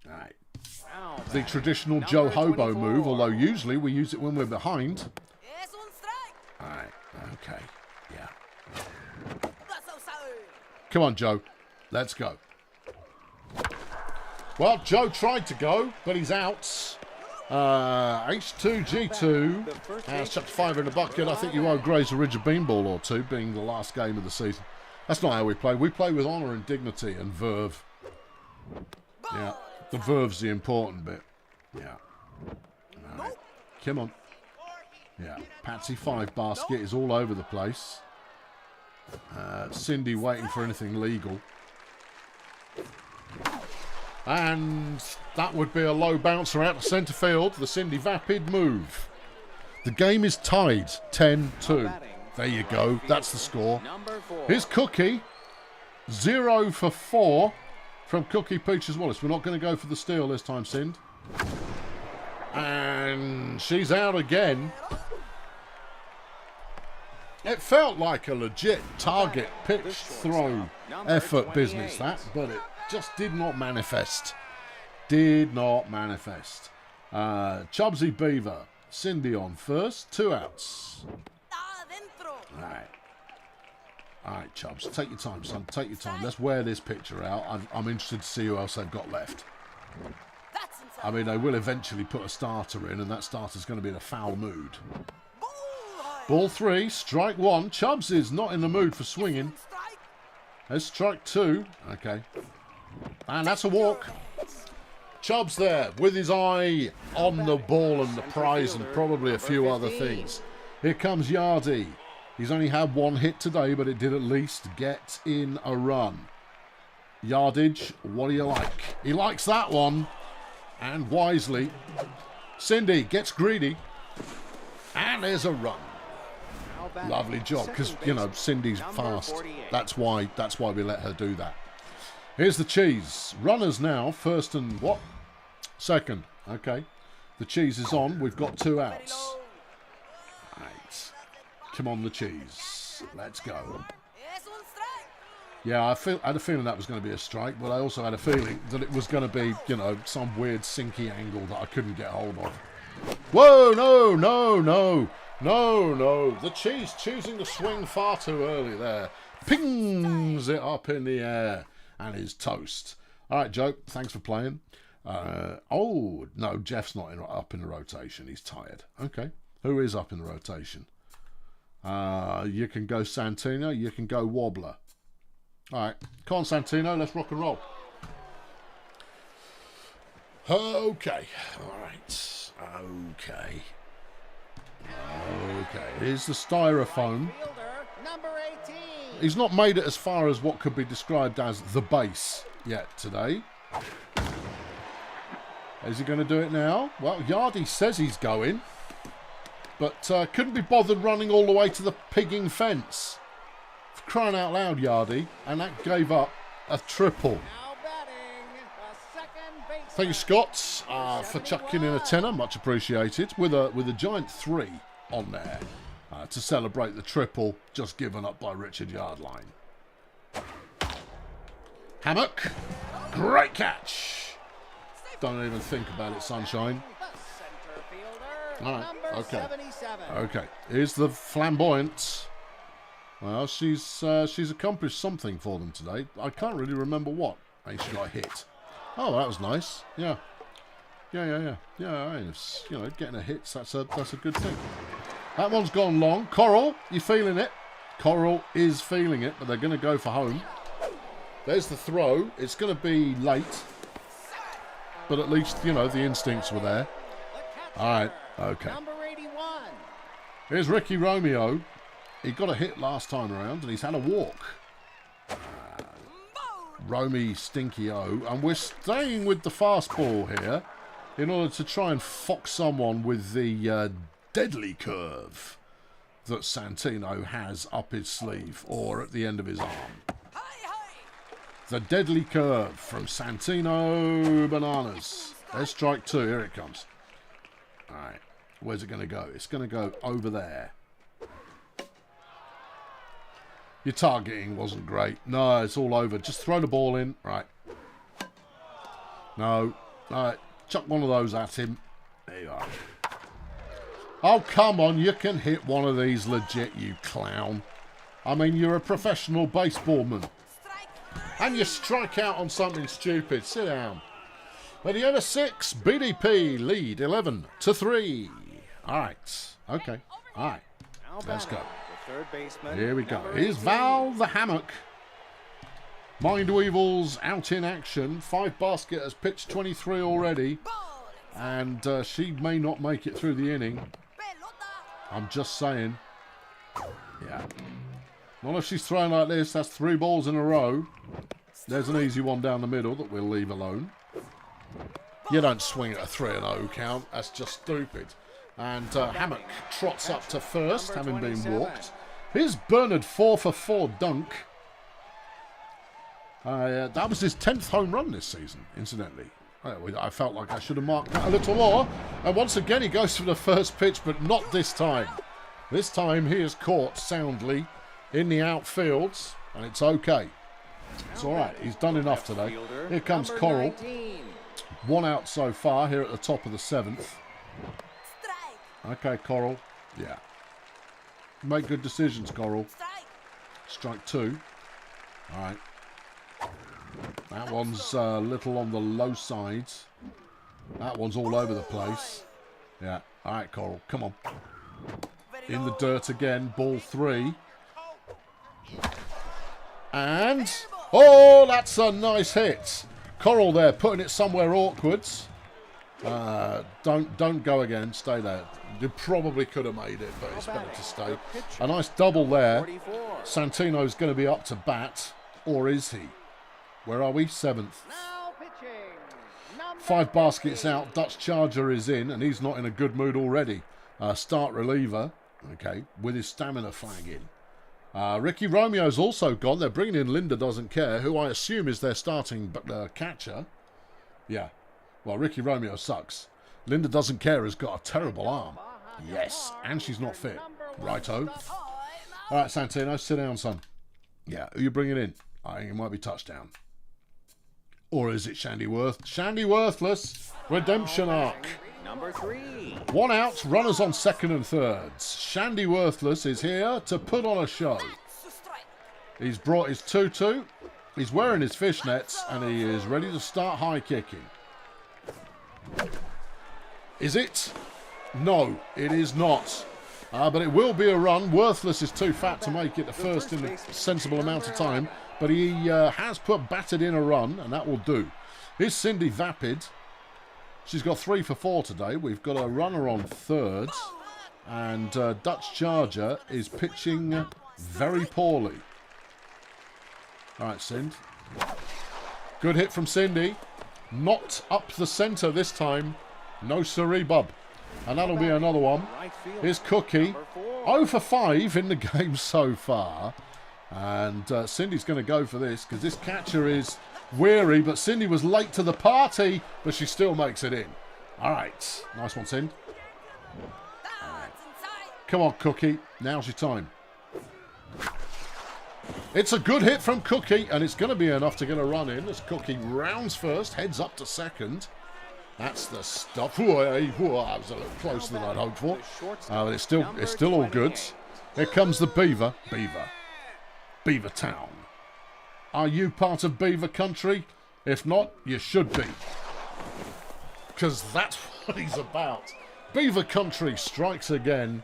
All right. The traditional Joe Hobo move, although usually we use it when we're behind. All right. Okay. Yeah. Come on, Joe. Let's go. Well, Joe tried to go, but he's out. H2G2 has chucked 5 in the bucket. I think you owe Grays a Ridge of Beanball or two, being the last game of the season. That's not how we play. We play with honour and dignity and verve. Yeah, the verve's the important bit. Yeah. All right. Come on. Yeah, Patsy 5 basket is all over the place. Cindy waiting for anything legal. And that would be a low bouncer out to centre field. The Cindy Vapid move. The game is tied 10-2. There you go. That's the score. Here's Cookie. 0 for 4 from Cookie Peaches Wallace. We're not going to go for the steal this time, Cindy. And she's out again. It felt like a legit target pitch throw effort business, that, but it just did not manifest. Did not manifest. Chubbsy Beaver, Cindy on first, 2 outs. All right, Chubbs, take your time, son. Take your time. Let's wear this picture out. I'm interested to see who else they've got left. I mean, they will eventually put a starter in, and that starter's going to be in a foul mood. Ball 3, strike 1. Chubbs is not in the mood for swinging. There's strike 2. Okay. And that's a walk. Chubbs there with his eye on the ball and the prize and probably a few other things. Here comes Yardy. He's only had 1 hit today, but it did at least get in a run. Yardage, what do you like? He likes that one. And wisely. Cindy gets greedy. And there's a run. Lovely job, because, you know, Cindy's fast. That's why we let her do that. Here's the cheese. Runners now, first and what? Second. Okay. The cheese is on. We've got 2 outs. Right. Come on, the cheese. Let's go. Yeah, I had a feeling that was going to be a strike, but I also had a feeling that it was going to be, you know, some weird sinky angle that I couldn't get hold of. Whoa, no, no, no. No, no. The cheese choosing to swing far too early there. Pings it up in the air and is toast. All right, Joe, thanks for playing. Oh, no, Jeff's not up in the rotation. He's tired. Okay. Who is up in the rotation? You can go Santino. You can go Wobbler. All right. Come on, Santino. Let's rock and roll. Okay. All right. Okay. Okay. Here's the styrofoam. He's not made it as far as what could be described as the base yet today. Is he going to do it now? Well, Yardy says he's going, but couldn't be bothered running all the way to the pigging fence. For crying out loud, Yardy, and that gave up a triple. Thank you, Scott, for chucking in a tenner, much appreciated, with a giant 3 on there to celebrate the triple just given up by Richard Yardline. Hammock, great catch. Don't even think about it, sunshine. All right, okay. Okay, here's the flamboyant. Well, she's accomplished something for them today. I can't really remember what. I think she got hit. Oh, that was nice. Yeah. Yeah. I mean, it's, you know, getting a hit, that's a good thing. That one's gone long. Coral, you feeling it? Coral is feeling it, but they're going to go for home. There's the throw. It's going to be late, but at least, you know, the instincts were there. All right. Okay. Here's Ricky Romeo. He got a hit last time around, and he's had a walk. Romy Stinky O, and we're staying with the fastball here in order to try and fox someone with the deadly curve that Santino has up his sleeve or at the end of his arm. The deadly curve from Santino Bananas. There's strike 2. Here it comes. All right. Where's it going to go? It's going to go over there. Your targeting wasn't great. No, it's all over. Just throw the ball in. Right. No. All right. Chuck one of those at him. There you are. Oh, come on. You can hit one of these legit, you clown. I mean, you're a professional baseballman. And you strike out on something stupid. Sit down. Mediana 6, BDP lead 11-3. All right. Okay. All right. Now Let's batting, go. the third baseman. Here we go. number Here's 18. Val the Hammock. Mind Weevils out in action. 5 basket has pitched 23 already. And she may not make it through the inning. I'm just saying. Yeah. Not if she's throwing like this. That's 3 balls in a row. There's an easy one down the middle that we'll leave alone. You don't swing at a 3-0 count. That's just stupid. And Hammock trots up to first, having been walked. Here's Bernard 4-for-4 dunk. That was his 10th home run this season, incidentally. I felt like I should have marked that a little more. And once again, he goes for the first pitch, but not this time. This time, he is caught soundly in the outfields, and it's okay. It's all right. He's done enough today. Here comes Number Coral. 19. 1 out so far here at the top of the 7th. Okay, Coral. Yeah. Make good decisions, Coral. Strike 2. All right. That one's a little on the low side. That one's all over the place. Yeah. All right, Coral. Come on. In the dirt again. Ball 3. And... oh, that's a nice hit. Coral there, putting it somewhere awkward. Don't go again. Stay there. You probably could have made it, but it's better to stay. A nice double there. 44. Santino's going to be up to bat. Or is he? Where are we? 7th. Now pitching. Number 5 baskets 15. out. Dutch Charger is in, and he's not in a good mood already. Start reliever. Okay, with his stamina flagging. Ricky Romeo's also gone. They're bringing in Linda Doesn't Care, who I assume is their starting catcher. Yeah. Well, Ricky Romeo sucks. Linda Doesn't Care has got a terrible arm. Yes. And she's not fit. Righto. All right, Santino, sit down, son. Yeah. Who you bringing in? I think it might be touchdown. Or is it Shandy Worth? Shandy Worthless. Redemption arc. Number 3. 1 out, runners on 2nd and 3rds. Shandy Worthless is here to put on a show. He's brought his tutu, he's wearing his fishnets, and he is ready to start high kicking. Is it? No, it is not. But it will be a run. Worthless is too fat to make it the first in a sensible amount of time, but he has batted in a run, and that will do. Here's Cindy Vapid. She's got 3 for 4 today. We've got a runner on 3rd. And Dutch Charger is pitching very poorly. All right, Cindy. Good hit from Cindy. Not up the centre this time. No siree, bub. And that'll be another one. Right field. Here's Cookie. Number 4. 0 for 5 in the game so far. And Cindy's going to go for this because this catcher is weary. But Cindy was late to the party, but she still makes it in. All right. Nice one, Cindy. Come on, Cookie. Now's your time. It's a good hit from Cookie, and it's going to be enough to get a run in as Cookie rounds first, heads up to 2nd. That's the stuff. Ooh, that was a little closer than I'd hoped for. But it's still all good. Here comes the Beaver. Beaver Town. Are you part of Beaver Country? If not, you should be. Because that's what he's about. Beaver Country strikes again.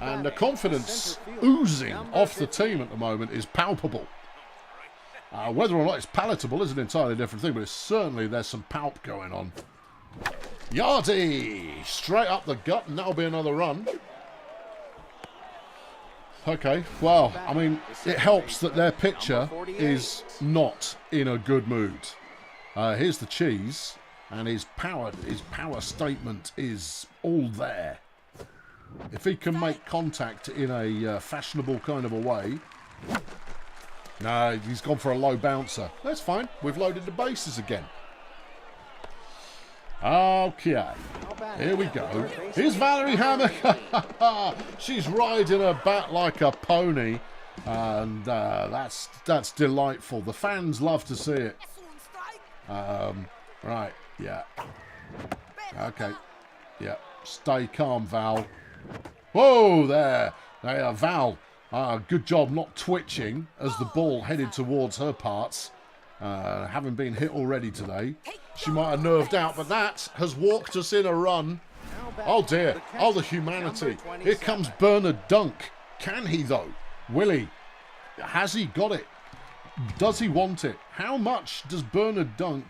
And the confidence oozing off the team at the moment is palpable. Whether or not it's palatable is an entirely different thing, but it's certainly there's some palp going on. Yardy! Straight up the gut, and that'll be another run. Okay, well, I mean, it helps that their pitcher is not in a good mood. Here's the cheese, and his power statement is all there. If he can make contact in a fashionable kind of a way. No, he's gone for a low bouncer. That's fine. We've loaded the bases again. Okay. Here we go. Here's Valerie Hammock. She's riding her bat like a pony. And that's delightful. The fans love to see it. Right. Yeah. Okay. Yeah. Stay calm, Val. Whoa, there. Val. Good job not twitching as the ball headed towards her parts. having been hit already today. She might have nerved out, but that has walked us in a run. Oh dear. Oh, the humanity. Here comes Bernard Dunk. Can he, though? Will he? Has he got it? Does he want it? How much does Bernard Dunk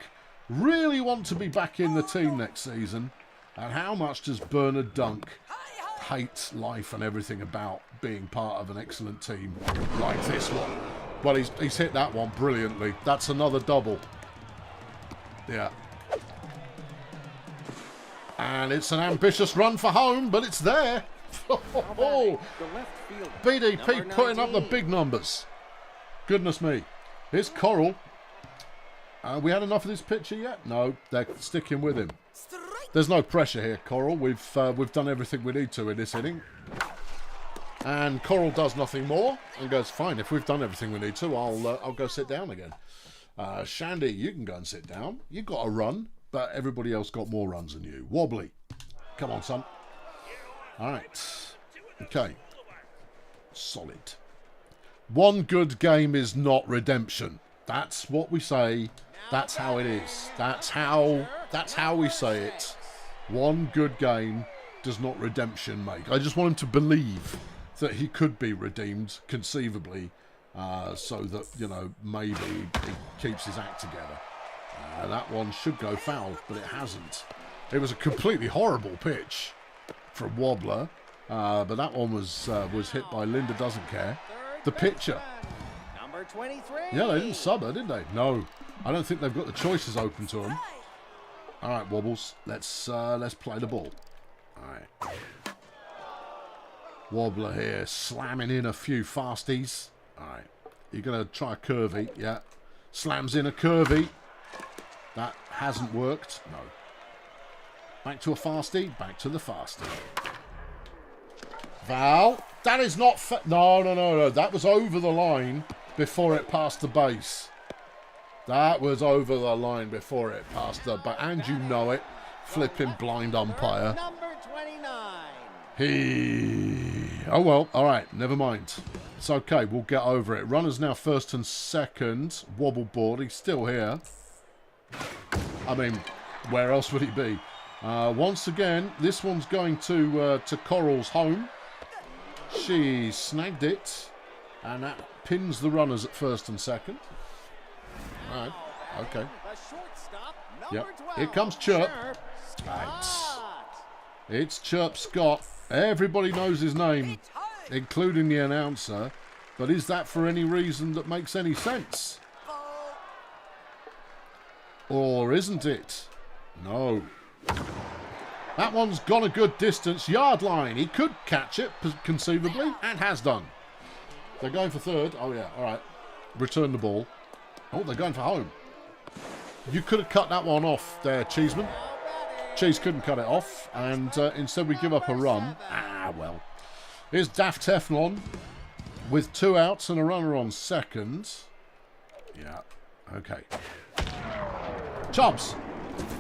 really want to be back in the team next season? And how much does Bernard Dunk hate life and everything about being part of an excellent team like this one? Well, he's hit that one brilliantly. That's another double. Yeah. And it's an ambitious run for home, but it's there. Oh, BDP putting up the big numbers. Goodness me. Here's Coral. We had enough of this pitcher yet? No, they're sticking with him. There's no pressure here, Coral. We've done everything we need to in this inning. And Coral does nothing more and goes, fine, if we've done everything we need to, I'll go sit down again. Shandy, you can go and sit down. You've got a run, but everybody else got more runs than you. Wobbly. Come on, son. All right. Okay. Solid. One good game is not redemption. That's what we say. That's how it is. That's how we say it. One good game does not redemption make. I just want him to believe that he could be redeemed, conceivably, so that, you know, maybe he keeps his act together. That one should go foul, but it hasn't. It was a completely horrible pitch from Wobbler, but that one was hit by Linda Doesn't Care. The pitcher. Number 23. Yeah, they didn't sub her, did they? No. I don't think they've got the choices open to them. All right, Wobbles. Let's play the ball. All right. Wobbler here, slamming in a few fasties. All right. You're going to try a curvy. Yeah. Slams in a curvy. That hasn't worked. No. Back to a fastie. Back to the fastie. Val. That is not... No. That was over the line before it passed the base. That was over the line before it passed the base. And you know it. Flipping blind umpire. Number 29. Oh, well. All right. Never mind. It's okay. We'll get over it. Runners now first and second. Wobble board. He's still here. I mean, where else would he be? Once again, this one's going to Coral's home. She snagged it, and that pins the runners at first and second. All right, okay. Yep, here comes Chirp. Right. It's Chirp Scott. Everybody knows his name, including the announcer. But is that for any reason that makes any sense? Or isn't it? No. That one's gone a good distance. Yard line. He could catch it, conceivably, and has done. They're going for third. Oh, yeah. All right. Return the ball. Oh, they're going for home. You could have cut that one off there, Cheeseman. Cheese couldn't cut it off, and instead we give up a run. Ah, well. Here's Daft Teflon with 2 outs and a runner on second. Yeah. Okay. Chubbs.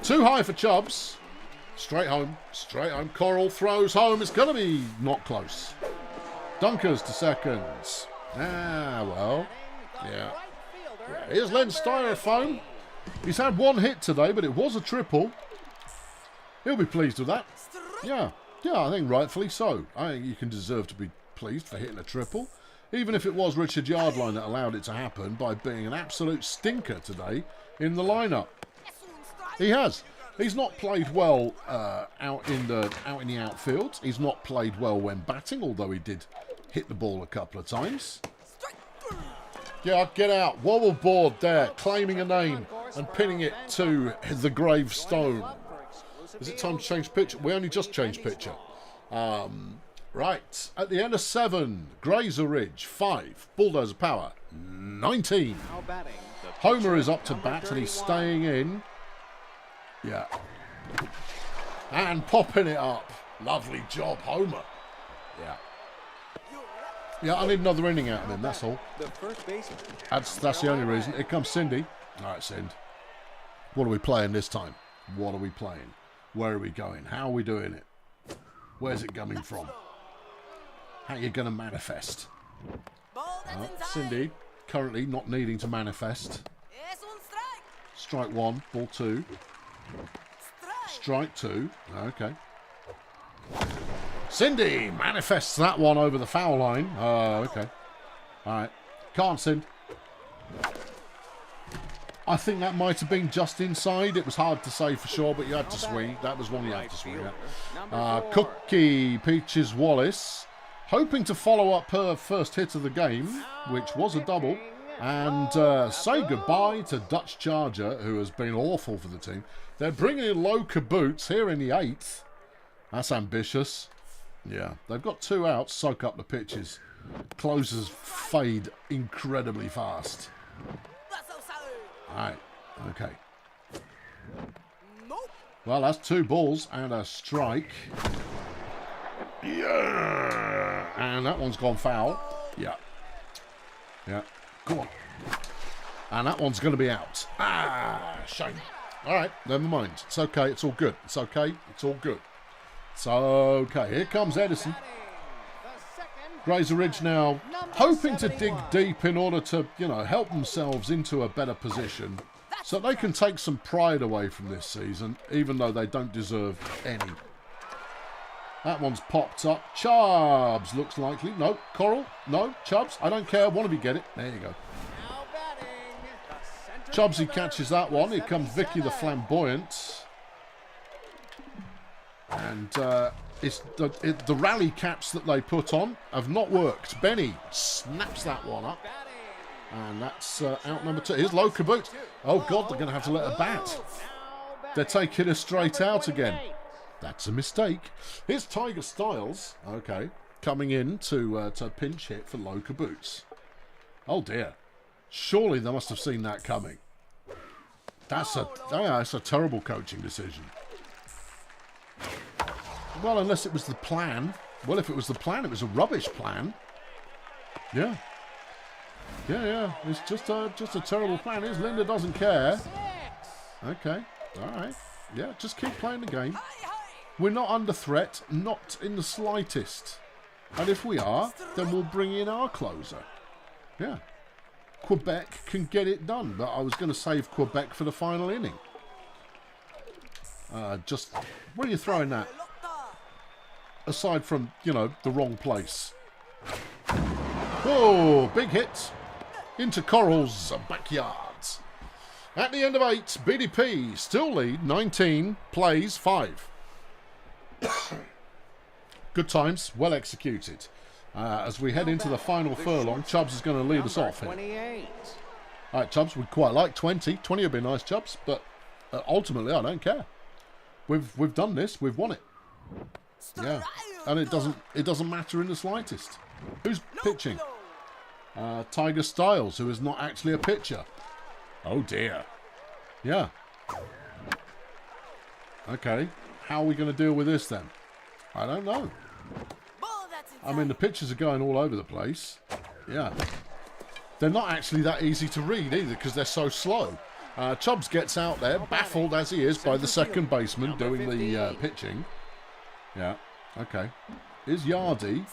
Too high for Chubbs. Straight home. Straight home. Coral throws home. It's going to be not close. Dunkers to seconds. Ah, well. Yeah. Here's Len Styrofoam. He's had 1 hit today, but it was a triple. He'll be pleased with that. Yeah. Yeah, I think rightfully so. I think you can deserve to be pleased for hitting a triple. Even if it was Richard Yardline that allowed it to happen by being an absolute stinker today in the lineup. He has. He's not played well out in the outfield. He's not played well when batting, although he did hit the ball a couple of times. Yeah, get out. Wobble board there, claiming a name and pinning it to the gravestone. Is it time to change pitcher? We only just changed pitcher. Right. At the end of 7, Grazer Ridge 5, Bulldozer Power 19. Homer is up to bat and he's staying in. Yeah. And popping it up. Lovely job, Homer. Yeah. Yeah, I need another inning out of him, that's all. That's the only reason. Here comes Cindy. All right, Cindy. What are we playing this time? What are we playing? Where are we going? How are we doing it? Where's it coming from? How are you going to manifest? Cindy, currently not needing to manifest. Strike 1, ball 2. Strike 2. Okay. Cindy manifests that one over the foul line. Okay. Alright. Can't Cindy. I think that might have been just inside. It was hard to say for sure, but you had to swing. That was one you had to swing at. Cookie Peaches Wallace, hoping to follow up her first hit of the game, which was a double, and say goodbye to Dutch Charger, who has been awful for the team. They're bringing in low Boots here in the 8th. That's ambitious. Yeah, they've got 2 outs, soak up the pitches. Closers fade incredibly fast. Alright, okay. Well, that's 2 balls and a strike. Yeah! And that one's gone foul. Yeah. Yeah. Come on. And that one's going to be out. Ah, shame. Alright, never mind. It's okay, it's all good. It's okay, it's all good. It's okay. Here comes Edison. Grazer Ridge now hoping to dig deep in order to, you know, help themselves into a better position so they can take some pride away from this season, even though they don't deserve any. That one's popped up. Chubbs looks likely. No, Coral. No, Chubbs. I don't care. One of you get it. There you go. Chubbsy catches that one. Here comes Vicky the Flamboyant. And it's the rally caps that they put on have not worked. Benny snaps that one up. And that's out number 2. Here's low Boot. Oh, God, they're going to have to let her bat. They're taking her straight out again. That's a mistake. Here's Tiger Styles. Okay. Coming in to pinch hit for low Boots. Oh, dear. Surely they must have seen that coming. That's a terrible coaching decision. Well, unless it was the plan. Well, if it was the plan, it was a rubbish plan. Yeah. Yeah. It's just a terrible plan. Here's Linda doesn't care. Okay. All right. Yeah, just keep playing the game. We're not under threat, not in the slightest. And if we are, then we'll bring in our closer. Yeah. Quebec can get it done, but I was going to save Quebec for the final inning. Where are you throwing that? Aside from, you know, the wrong place. Oh, big hit. Into Coral's backyards. At the end of 8, BDP still lead 19, plays 5. Good times, well executed. As we head into the final furlong, Chubbs is going to lead us off here. All right, Chubbs, we'd quite like 20. 20 would be nice, Chubbs, but ultimately I don't care. We've done this, we've won it. Yeah, and it doesn't matter in the slightest. Who's pitching? Tiger Styles, who is not actually a pitcher. Oh dear. Yeah. Okay. How are we going to deal with this then? I don't know. I mean, the pitchers are going all over the place. Yeah. They're not actually that easy to read either because they're so slow. Chubbs gets out there, baffled as he is by the second baseman doing the pitching. Yeah. Okay. Here's Yardy.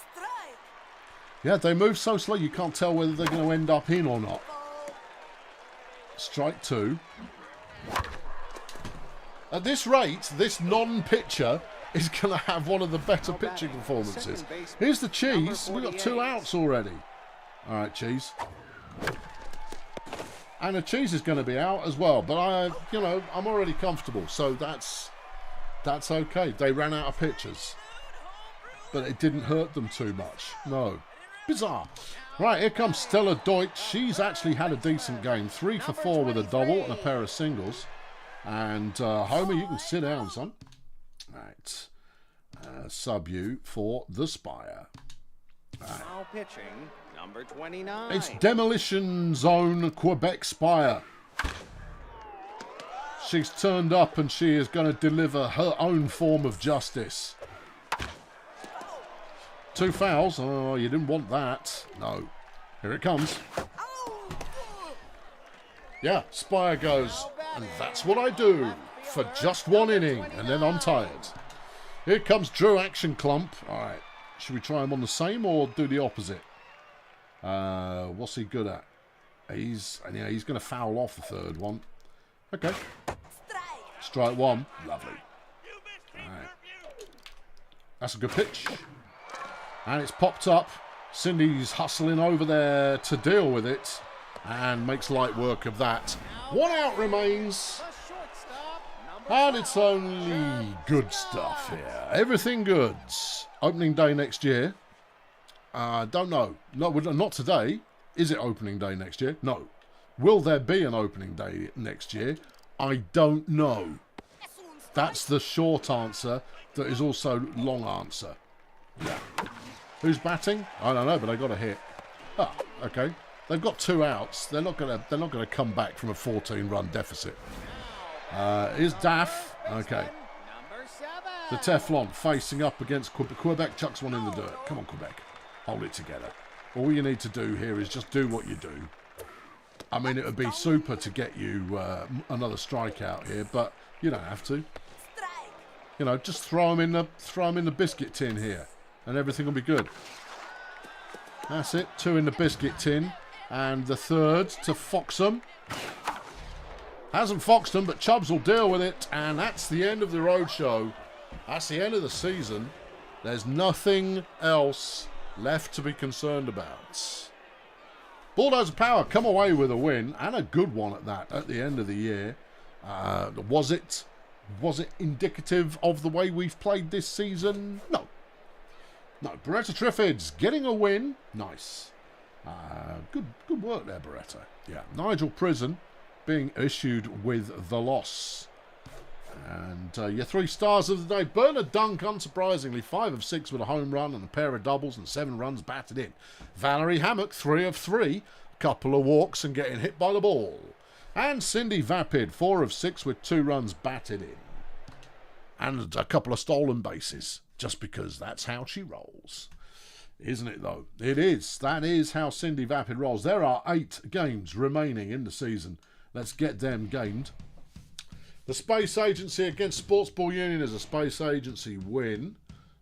Yeah, they move so slow you can't tell whether they're going to end up in or not. Strike 2. At this rate, this non-pitcher is going to have one of the better pitching performances. Here's the Cheese. We've got 2 outs already. All right, Cheese. And the Cheese is going to be out as well. But I'm already comfortable, so that's okay. They ran out of pitchers, but it didn't hurt them too much. No. Bizarre. Right, here comes Stella Deutsch. She's actually had a decent game. 3 for 4 with a double and a pair of singles. And Homer, you can sit down, son. Right. Sub you for the Spire. Now pitching, number 29. It's Demolition Zone Quebec Spire. She's turned up and she is going to deliver her own form of justice. 2 fouls. Oh, you didn't want that. No. Here it comes. Yeah, Spire goes. And that's what I do for just 1 inning. And then I'm tired. Here comes Drew Action Clump. All right. Should we try him on the same or do the opposite? What's he good at? He's going to foul off the third one. Okay. Strike. Strike one. Lovely. You missed me, Alright. curfew. That's a good pitch. And it's popped up. Cindy's hustling over there to deal with it. And makes light work of that. One out remains. The shortstop, number And it's only good stuff here. Everything goods. Opening day next year. Don't know. No, not today. Is it opening day next year? No. Will there be an opening day next year? I don't know. That's the short answer that is also long answer. Yeah. Who's batting? I don't know, but they got a hit. Ah, okay. They've got 2 outs. They're not gonna come back from a 14-run deficit. Is Daff? Okay. number 7. The Teflon facing up against Quebec. Quebec chucks one in the dirt. Come on, Quebec. Hold it together. All you need to do here is just do what you do. I mean, it would be super to get you another strikeout here, but you don't have to. Strike. You know, just throw them in the biscuit tin here, and everything will be good. That's it. 2 in the biscuit tin, and the third to fox them. Hasn't foxed them, but Chubbs will deal with it, and that's the end of the roadshow. That's the end of the season. There's nothing else left to be concerned about. Bulldozer Power come away with a win, and a good one at that, at the end of the year. Was it indicative of the way we've played this season? No. No, Beretta Triffids getting a win. Nice. Good work there, Beretta. Yeah, Nigel Prison being issued with the loss. And your 3 stars of the day. Bernard Dunk, unsurprisingly, 5 of 6 with a home run and a pair of doubles and 7 runs batted in. Valerie Hammock, 3 of 3, a couple of walks and getting hit by the ball. And Cindy Vapid, 4 of 6 with 2 runs batted in. And a couple of stolen bases, just because that's how she rolls. Isn't it, though? It is. That is how Cindy Vapid rolls. There are 8 games remaining in the season. Let's get them gamed. The Space Agency against Sports Ball Union is a Space Agency win.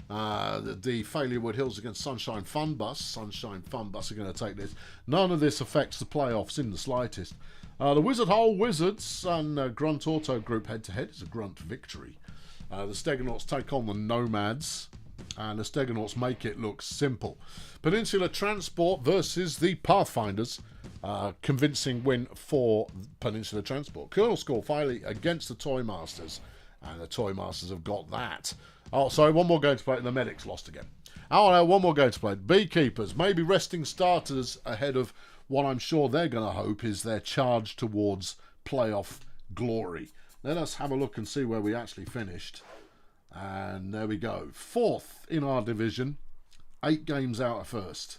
The Failure Hills against Sunshine Fun Bus. Sunshine Fun Bus are going to take this. None of this affects the playoffs in the slightest. The Wizard Hole Wizards and Grunt Auto Group head-to-head is a Grunt victory. The Stegonauts take on the Nomads, and the Stegonauts make it look simple. Peninsula Transport versus the Pathfinders. Convincing win for Peninsula Transport. Colonel Score finally against the Toy Masters, and the Toy Masters have got that. Oh, sorry, one more game to play, and the Medics lost again. Oh, no, one more game to play. Beekeepers, maybe resting starters ahead of what I'm sure they're going to hope is their charge towards playoff glory. Let us have a look and see where we actually finished. And there we go. 4th in our division. 8 games out of 1st.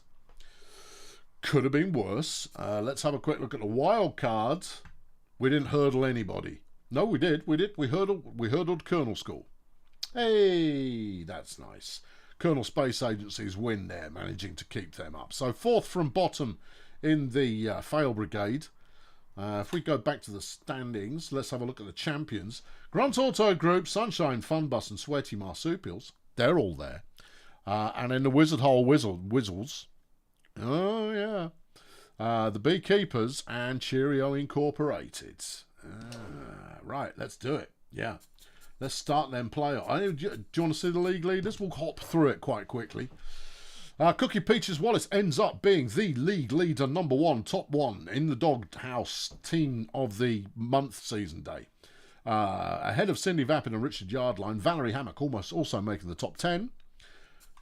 Could have been worse. Let's have a quick look at the wild card. We didn't hurdle anybody. No, we did. We hurdled Colonel School. Hey, that's nice. Colonel Space Agency's win there, managing to keep them up. So 4th from bottom in the Fail Brigade. If we go back to the standings, let's have a look at the champions. Grunt Auto Group, Sunshine Fun Bus and Sweaty Marsupials. They're all there. And in the Wizard Hole Whizzles. Oh, yeah. The Beekeepers and Cheerio Incorporated. Right, let's do it. Yeah. Let's start them playoffs. Do you want to see the league leaders? We'll hop through it quite quickly. Cookie Peaches Wallace ends up being the league leader, number 1, top 1 in the Doghouse team of the month season day. Ahead of Cindy Vapid and Richard Yardline, Valerie Hammock also making the top 10.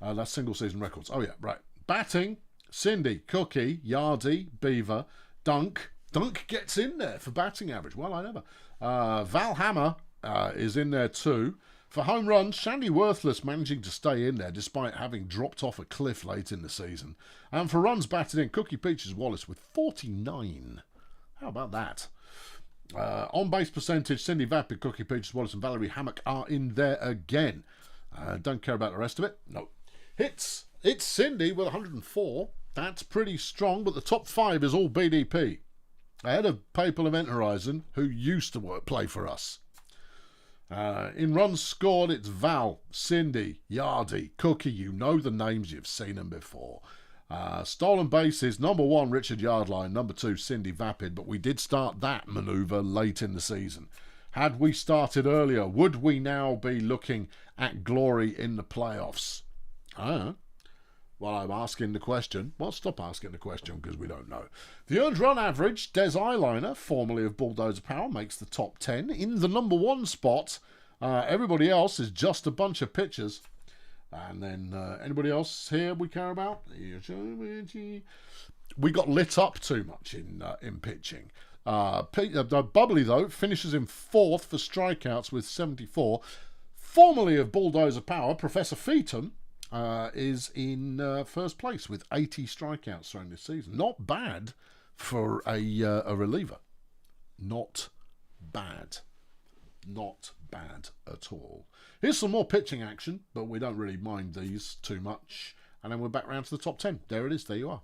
That's single season records. Oh, yeah, right. Batting, Cindy, Cookie, Yardy, Beaver, Dunk. Dunk gets in there for batting average. Well, I never. Val Hammer is in there too. For home runs, Shandy Worthless managing to stay in there despite having dropped off a cliff late in the season. And for runs batted in, Cookie Peaches Wallace with 49. How about that? On base percentage, Cindy Vapid, Cookie Peaches Wallace and Valerie Hammock are in there again. Don't care about the rest of it. No. Hits. It's Cindy with 104. That's pretty strong, but the top 5 is all BDP. Ahead of Papal Event Horizon, who used to play for us. In runs scored, it's Val, Cindy, Yardy, Cookie. You know the names, you've seen them before. Stolen bases, number 1, Richard Yardline, number 2, Cindy Vapid, but we did start that manoeuvre late in the season. Had we started earlier, would we now be looking at glory in the playoffs? I don't know. Well, I'm asking the question. Well, stop asking the question because we don't know. The earned run average, Des Eyeliner, formerly of Bulldozer Power, makes the top 10 in the number 1 spot. Everybody else is just a bunch of pitchers. And then anybody else here we care about? We got lit up too much in pitching. Bubbly, though, finishes in 4th for strikeouts with 74. Formerly of Bulldozer Power, Professor Feetham is in 1st place with 80 strikeouts thrown this season. Not bad for a reliever. Not bad. Not bad at all. Here's some more pitching action, but we don't really mind these too much. And then we're back round to the top 10. There it is. There you are.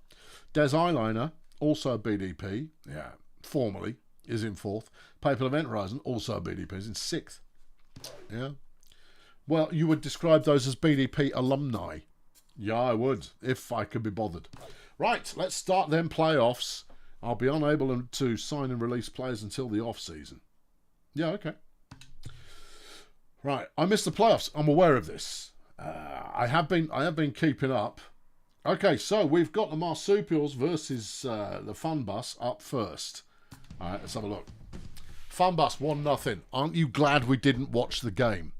Des Eyeliner, also a BDP. Yeah, formerly is in 4th. Papal Event Horizon, also a BDP, is in 6th. Yeah. Well, you would describe those as BDP alumni. Yeah, I would, if I could be bothered. Right, let's start them playoffs. I'll be unable to sign and release players until the off-season. Yeah, okay. Right, I missed the playoffs. I'm aware of this. I have been keeping up. Okay, so we've got the Marsupials versus the Fun Bus up first. All right, let's have a look. Fun Bus 1-0. Aren't you glad we didn't watch the game?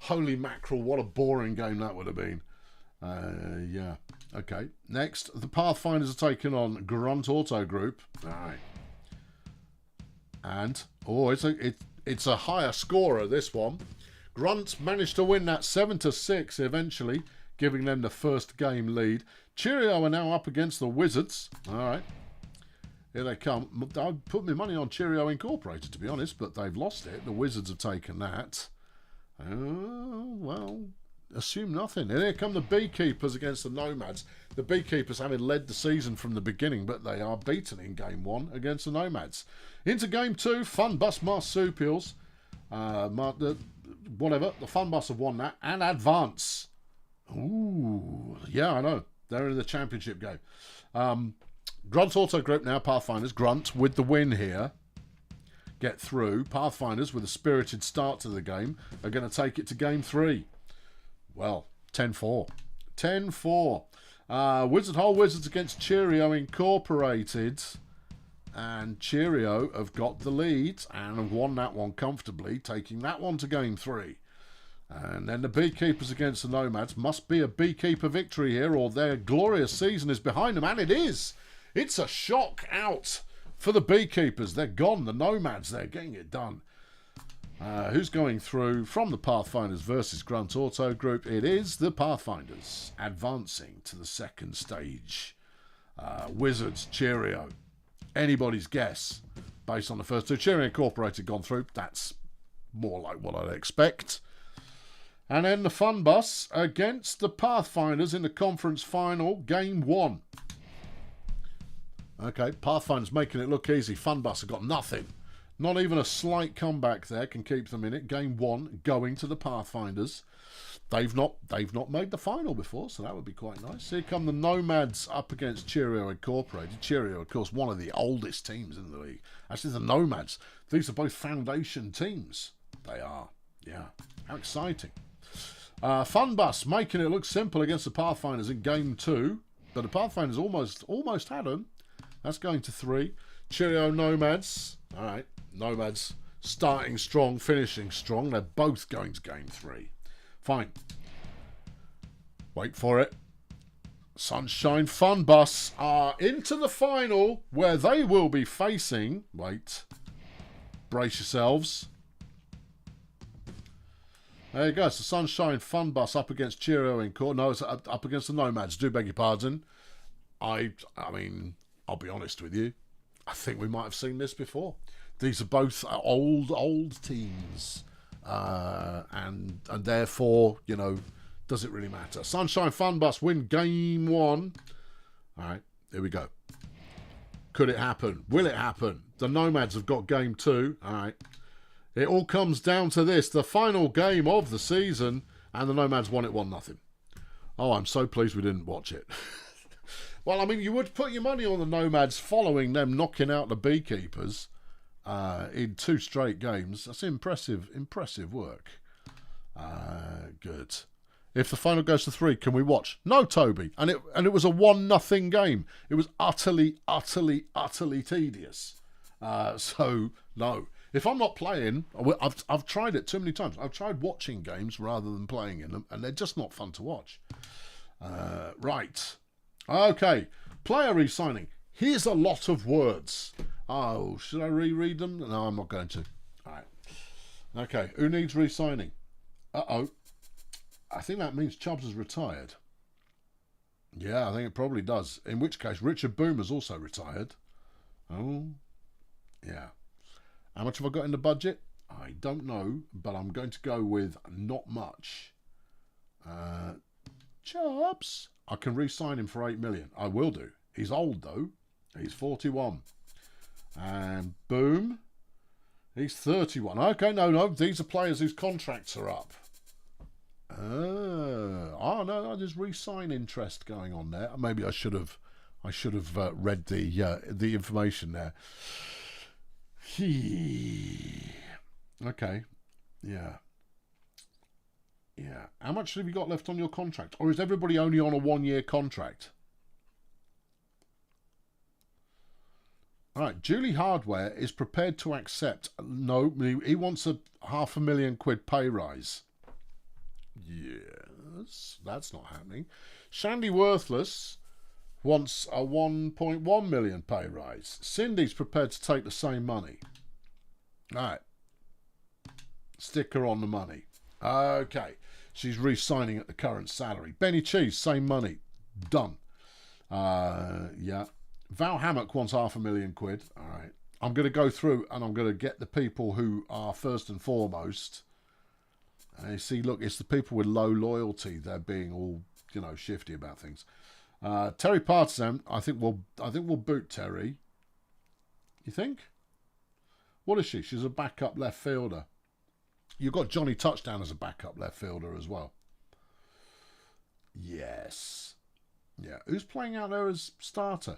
Holy mackerel, what a boring game that would have been. Yeah. Okay. Next, the Pathfinders are taking on Grunt Auto Group. All right. And, it's a higher scorer, this one. Grunt managed to win that 7-6 eventually, giving them the first game lead. Cheerio are now up against the Wizards. All right. Here they come. I'd put my money on Cheerio Incorporated, to be honest, but they've lost it. The Wizards have taken that. Well, assume nothing. And here come the Beekeepers against the Nomads. The Beekeepers having led the season from the beginning, but they are beaten in Game 1 against the Nomads. Into Game 2, Fun Bus Marsupials. Whatever, the Fun Bus have won that and advance. Ooh, yeah, I know. They're in the championship game. Grunt Auto Group now, Pathfinders. Grunt with the win here. Get through. Pathfinders, with a spirited start to the game, are going to take it to Game 3. Well, 10-4. 10-4. Wizard Hole Wizards against Cheerio Incorporated. And Cheerio have got the lead and have won that one comfortably, taking that one to Game 3. And then the Beekeepers against the Nomads. Must be a Beekeeper victory here, or their glorious season is behind them. And it is. It's a shock out for the Beekeepers. They're gone. The Nomads, they're getting it done. Who's going through from the Pathfinders versus Grunt Auto Group? It is the Pathfinders advancing to the second stage. Wizards, Cheerio. Anybody's guess based on the first two. Cheerio Incorporated gone through. That's more like what I'd expect. And then the Fun Bus against the Pathfinders in the conference final, Game 1. Okay, Pathfinders making it look easy. Fun Bus have got nothing. Not even a slight comeback there can keep them in it. Game 1 going to the Pathfinders. They've not made the final before, so that would be quite nice. Here come the Nomads up against Cheerio Incorporated. Cheerio, of course, one of the oldest teams in the league. Actually, the Nomads. These are both foundation teams. They are. Yeah. How exciting. Fun Bus making it look simple against the Pathfinders in Game 2. But the Pathfinders almost had them. That's going to 3. Cheerio Nomads. All right. Nomads starting strong, finishing strong. They're both going to Game 3. Fine. Wait for it. Sunshine Fun Bus are into the final where they will be facing... Wait. Brace yourselves. There you go. It's the Sunshine Fun Bus up against Cheerio in court. No, it's up against the Nomads. Do beg your pardon. I mean, I'll be honest with you. I think we might have seen this before. These are both old teams. And therefore, you know, does it really matter? Sunshine Fun Bus win Game 1. All right, here we go. Could it happen? Will it happen? The Nomads have got Game 2. All right. It all comes down to this. The final game of the season. And the Nomads won it 1-0. Oh, I'm so pleased we didn't watch it. Well, I mean, you would put your money on the Nomads following them knocking out the Beekeepers in 2 straight games. That's impressive work. Good. If the final goes to 3, can we watch? No, Toby. And it was a 1-0 game. It was utterly tedious. So no. If I'm not playing, I've tried it too many times. I've tried watching games rather than playing in them, and they're just not fun to watch. Right. Okay. Player re-signing. Here's a lot of words. Oh, should I reread them? No, I'm not going to. All right. Okay. Who needs re-signing? Uh-oh. I think that means Chubbs has retired. Yeah, I think it probably does. In which case, Richard Boomer's also retired. Oh, yeah. How much have I got in the budget? I don't know, but I'm going to go with not much. Chubbs. I can re-sign him for 8 million. I will do. He's old, though. He's 41. And Boom. He's 31. Okay, no. These are players whose contracts are up. No, there's re-sign interest going on there. Maybe I should have read the information there. Okay, yeah. How much have you got left on your contract, or is everybody only on a 1-year contract? All right, Julie Hardware is prepared to accept. No, he wants a £500,000 pay rise. Yes, that's not happening. Shandy Worthless wants a 1.1 million pay rise. Cindy's prepared to take the same money. All right. Stick her on the money. Okay. She's re-signing at the current salary. Benny Cheese, same money. Done. Yeah. Val Hammock wants £500,000. All right. I'm going to go through and I'm going to get the people who are first and foremost. And you see, look, it's the people with low loyalty. They're being all, shifty about things. Terry Partisan, I think we'll boot Terry. You think? What is she? She's a backup left fielder. You've got Johnny Touchdown as a backup left fielder as well. Yes. Yeah. Who's playing out there as starter?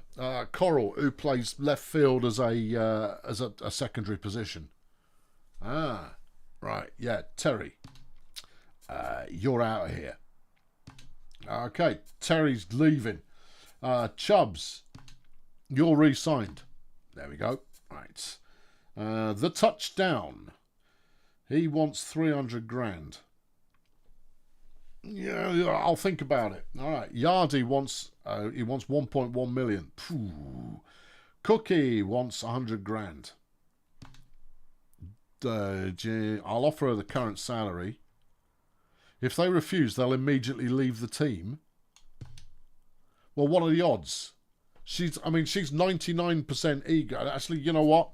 Coral, who plays left field as a secondary position. Ah, right. Yeah, Terry. You're out of here. Okay, Terry's leaving. Chubbs, you're re-signed. There we go. Right. The Touchdown. He wants 300 grand. Yeah, I'll think about it. All right. Yardy wants 1.1 million. Phew. Cookie wants 100 grand. I'll offer her the current salary. If they refuse, they'll immediately leave the team. Well, what are the odds? She's 99% eager. Actually, you know what?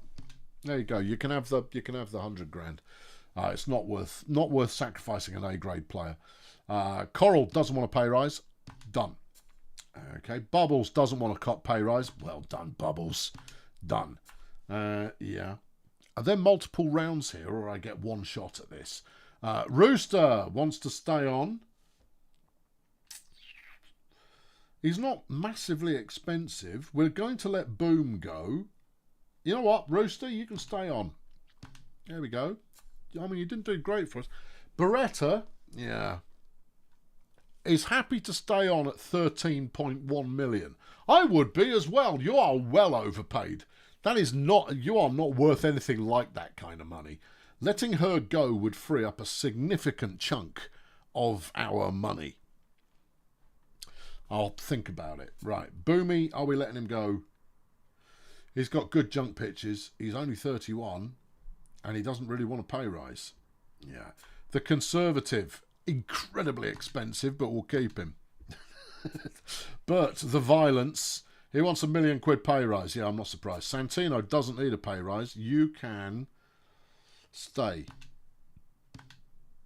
There you go. You can have the 100 grand. It's not worth sacrificing an A-grade player. Coral doesn't want a pay rise. Done. Okay. Bubbles doesn't want a pay rise. Well done, Bubbles. Done. Yeah. Are there multiple rounds here, or I get one shot at this? Rooster wants to stay on. He's not massively expensive. We're going to let Boom go. You know what, Rooster? You can stay on. There we go. I mean, you didn't do great for us. Beretta, yeah, is happy to stay on at 13.1 million. I would be as well. You are well overpaid. You are not worth anything like that kind of money. Letting her go would free up a significant chunk of our money. I'll think about it. Right. Boomy, are we letting him go? He's got good junk pitches. He's only 31 and he doesn't really want a pay rise. Yeah. The Conservative, incredibly expensive, but we'll keep him. But the Violence, he wants £1 million pay rise. Yeah, I'm not surprised. Santino doesn't need a pay rise. You can stay.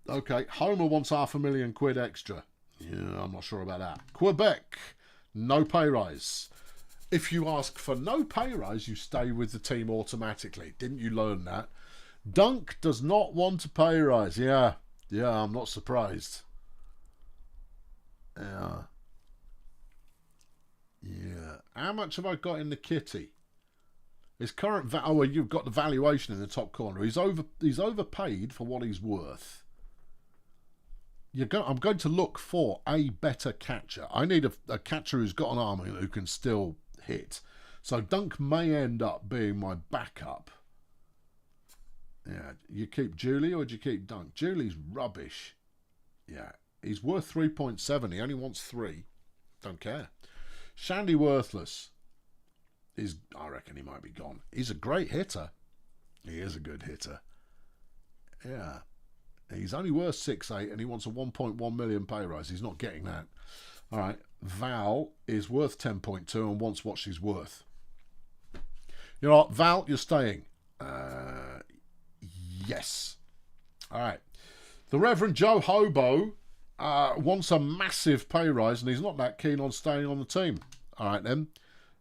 Okay, Homer wants £500,000 extra. Yeah, I'm not sure about that. Quebec, no pay rise. If you ask for no pay rise, you stay with the team automatically. Didn't you learn that? Dunk does not want a pay rise. Yeah, I'm not surprised. Yeah. How much have I got in the kitty? His current oh, well, you've got the valuation in the top corner. He's overpaid for what he's worth. I'm going to look for a better catcher. I need a catcher who's got an arm and who can still hit. So Dunk may end up being my backup. Yeah, you keep Julie or do you keep Dunk? Julie's rubbish. Yeah, he's worth 3.7. He only wants 3. Don't care. Shandy worthless. I reckon he might be gone. He's a great hitter. He is a good hitter. Yeah. He's only worth 6.8 and he wants a 1.1 million pay rise. He's not getting that. All right. Val is worth 10.2 and wants what she's worth. You know what? Val, you're staying. Yes. All right. The Reverend Joe Hobo wants a massive pay rise and he's not that keen on staying on the team. All right, then.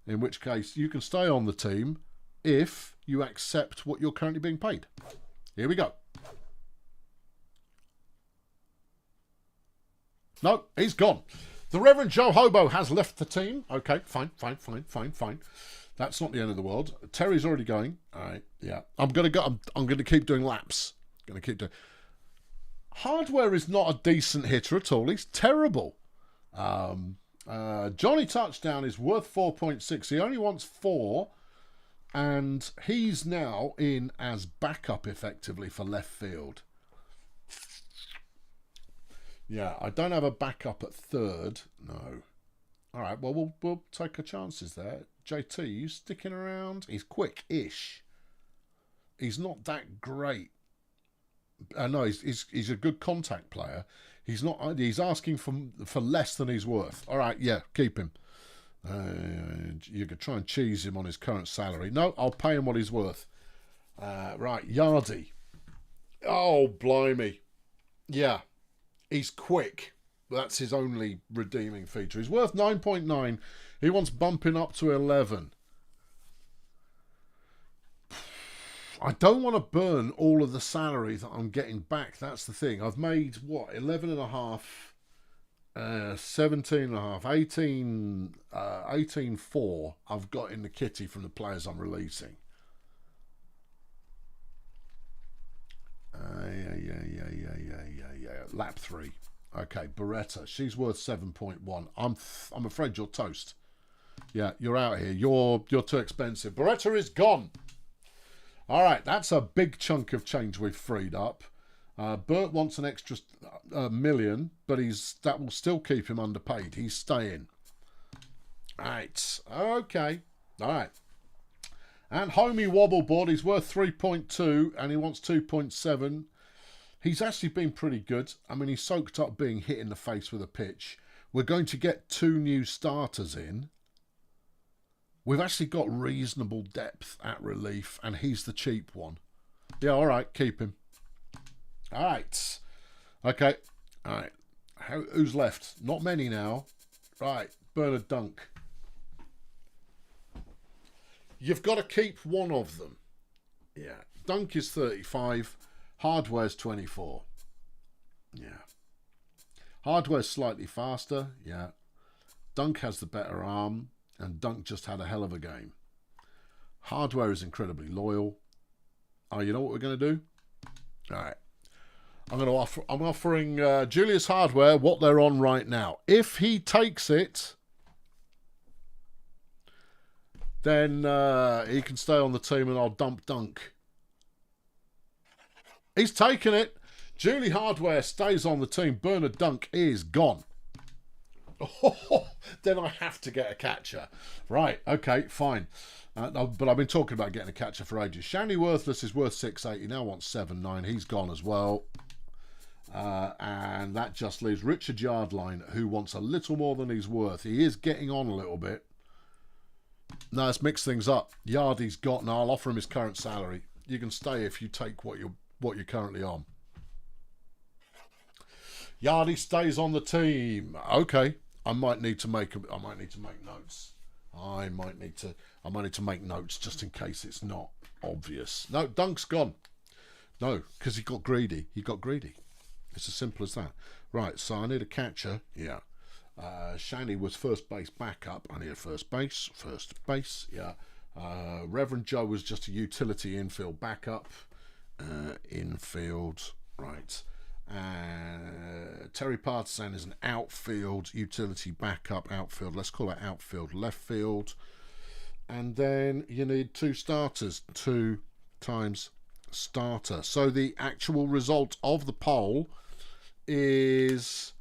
In which case, you can stay on the team if you accept what you're currently being paid. Here we go. No, he's gone. The Reverend Joe Hobo has left the team. Okay, fine. That's not the end of the world. Terry's already going. All right, yeah. I'm gonna keep doing laps. Hardware is not a decent hitter at all. He's terrible. Johnny Touchdown is worth 4.6. He only wants 4, and he's now in as backup effectively for left field. Yeah, I don't have a backup at third. No. All right, well, we'll take our chances there. JT, you sticking around? He's quick-ish. He's not that great. No, he's a good contact player. He's not. He's asking for less than he's worth. All right, yeah, keep him. You could try and cheese him on his current salary. No, I'll pay him what he's worth. Right, Yardy. Oh, blimey. Yeah, he's quick. That's his only redeeming feature. He's worth 9.9. He wants bumping up to 11. I don't want to burn all of the salary that I'm getting back. That's the thing. I've made, what, 11.5, 17.5, 18.4 I've got in the kitty from the players I'm releasing. Yeah. Lap 3. Okay, Beretta. She's worth 7.1. I'm afraid you're toast. Yeah, you're out here. You're too expensive. Beretta is gone. All right, that's a big chunk of change we've freed up. Bert wants an extra million, but that will still keep him underpaid. He's staying. All right, okay. All right. And Homie Wobbleboard, he's worth 3.2, and he wants 2.7. He's actually been pretty good. I mean, he's soaked up being hit in the face with a pitch. We're going to get 2 new starters in. We've actually got reasonable depth at relief, and he's the cheap one. Yeah, all right, keep him. All right. Okay. All right. Who's left? Not many now. Right, Bernard Dunk. You've got to keep one of them. Yeah. Dunk is 35. Hardware's 24. Yeah. Hardware's slightly faster. Yeah. Dunk has the better arm. And Dunk just had a hell of a game. Hardware is incredibly loyal. Oh, you know what we're going to do? All right. I'm offering Julius Hardware what they're on right now. If he takes it, then he can stay on the team and I'll dump Dunk. He's taken it. Julie Hardware stays on the team. Bernard Dunk is gone. Oh, then I have to get a catcher. Right, okay, fine. But I've been talking about getting a catcher for ages. Shandy Worthless is worth 6.8. He now wants 7.9. He's gone as well. And that just leaves Richard Yardline, who wants a little more than he's worth. He is getting on a little bit. Now, let's mix things up. Yardy's got, and I'll offer him his current salary. You can stay if you take what you're currently on. Yardy stays on the team. Okay. I might need to make notes. I might need to make notes just in case it's not obvious. No, Dunk's gone. No, because he got greedy. It's as simple as that. Right, so I need a catcher. Yeah. Shanny was first base backup. I need a first base. Yeah. Reverend Joe was just a utility infield backup. Infield, right. Terry Partisan is an outfield utility backup. Outfield, let's call it outfield left field. And then you need 2 starters. 2 times starter. So the actual result of the poll is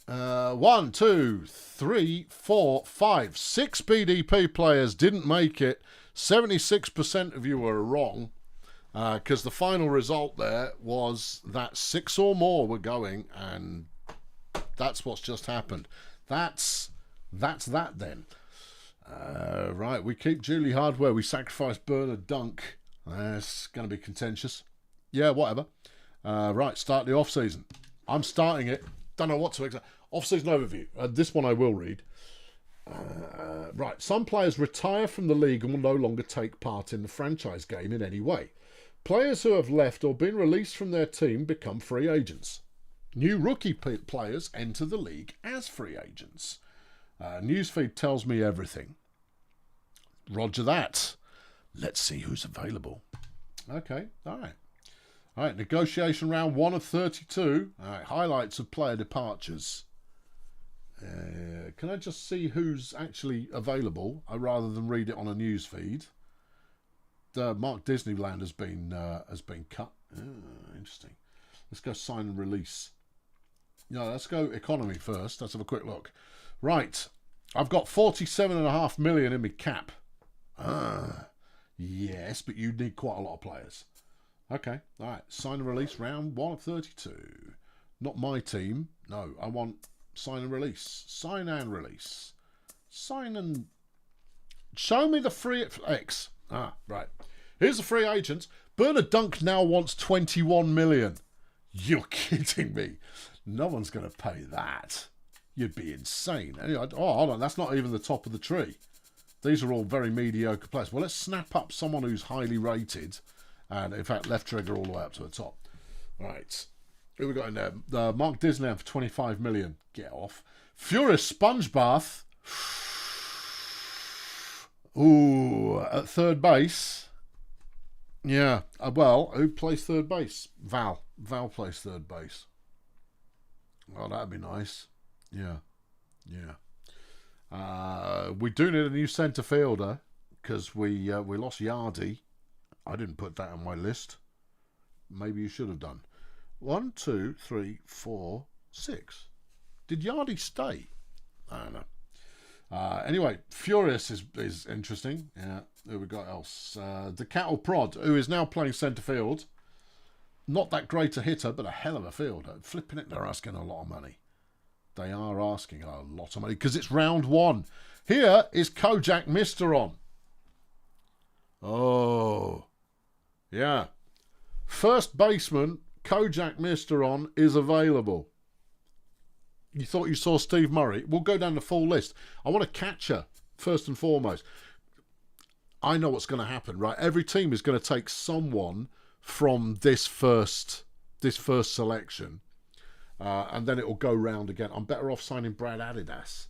1, 2, 3, 4, 5, 6 BDP players didn't make it. 76% of you were wrong, because the final result there was that 6 or more were going, and that's what's just happened. That's that then. Right, we keep Julie Hardware. We sacrifice Bernard Dunk. It's going to be contentious. Yeah, whatever. Right, start the off-season. I'm starting it. Don't know what to expect. Off-season overview. This one I will read. Right, some players retire from the league and will no longer take part in the franchise game in any way. Players who have left or been released from their team become free agents. New rookie players enter the league as free agents. Newsfeed tells me everything. Roger that. Let's see who's available. Okay, all right. All right, negotiation round 1 of 32. All right, highlights of player departures. Can I just see who's actually available rather than read it on a news feed? Mark Disneyland has been cut. Interesting. Let's go sign and release. No, let's go economy first. Let's have a quick look. Right, I've got 47.5 million in my cap. Yes, but you need quite a lot of players. Okay, all right. Sign and release round 1 of 32. Not my team. No, I want sign and release. Sign and release. Sign and... Show me the free... X. Right. Here's the free agents. Bernard Dunk now wants 21 million. You're kidding me. No one's going to pay that. You'd be insane. Anyway, hold on. That's not even the top of the tree. These are all very mediocre players. Well, let's snap up someone who's highly rated. And, in fact, left trigger all the way up to the top. Right. Who we got in there? Mark Disneyland for 25 million. Get off. Furious Sponge Bath. Ooh, at third base. Yeah. Well, who plays third base? Val. Val plays third base. Well, that'd be nice. Yeah. Yeah. We do need a new centre fielder because we lost Yardy. I didn't put that on my list. Maybe you should have done. 1, 2, 3, 4, 6. Did Yardy stay? I don't know. Anyway, Furious is interesting. Yeah, who we got else? The Cattle Prod, who is now playing centre field. Not that great a hitter, but a hell of a fielder. Flipping it, they're asking a lot of money. They are asking a lot of money because it's round 1. Here is Kojak Misteron. Oh, yeah. First baseman Kojak Misteron is available. You thought you saw Steve Murray? We'll go down the full list. I want a catcher first and foremost. I know what's going to happen, right? Every team is going to take someone from this first selection. And then it will go round again. I'm better off signing Brad Adidas.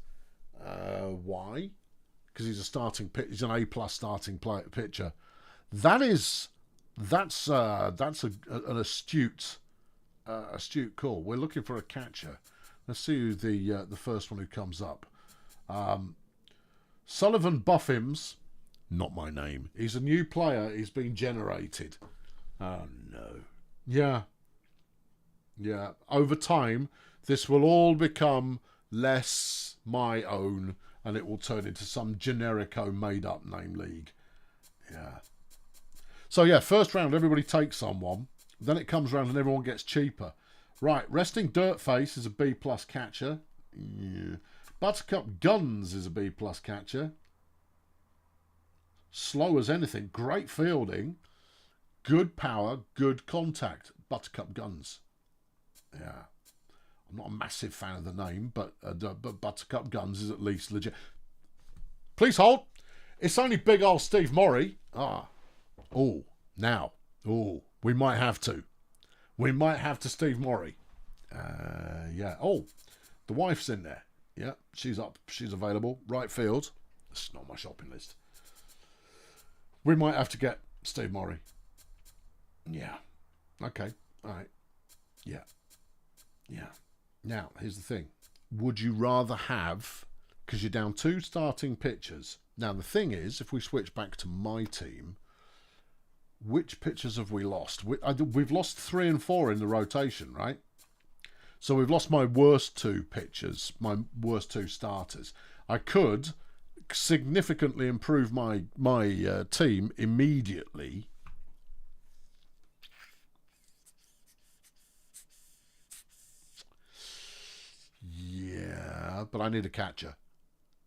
Why? Because he's a starting pitcher. He's an A+ starting pitcher. That's an astute call. We're looking for a catcher. Let's see who the first one who comes up. Sullivan Buffims. Not my name. He's a new player. He's been generated. Oh no. Yeah. Yeah, over time, this will all become less my own, and it will turn into some generico made-up name league. Yeah. So, yeah, first round, everybody takes someone. Then it comes round and everyone gets cheaper. Right, Resting Dirtface is a B+ catcher. Yeah. Buttercup Guns is a B+ catcher. Slow as anything. Great fielding. Good power, good contact. Buttercup Guns. Yeah, I'm not a massive fan of the name, but Buttercup Guns is at least legit. Please hold. It's only big old Steve Murray. We might have to. We might have to Steve Murray. Yeah. Oh, the wife's in there. Yeah, she's up. She's available. Right field. It's not my shopping list. We might have to get Steve Murray. Yeah. Okay. All right. Yeah. Yeah. Now, here's the thing. Would you rather have... Because you're down 2 starting pitchers. Now, the thing is, if we switch back to my team, which pitchers have we lost? We've lost 3 and 4 in the rotation, right? So we've lost my worst 2 pitchers, my worst 2 starters. I could significantly improve my team immediately. Yeah, but I need a catcher.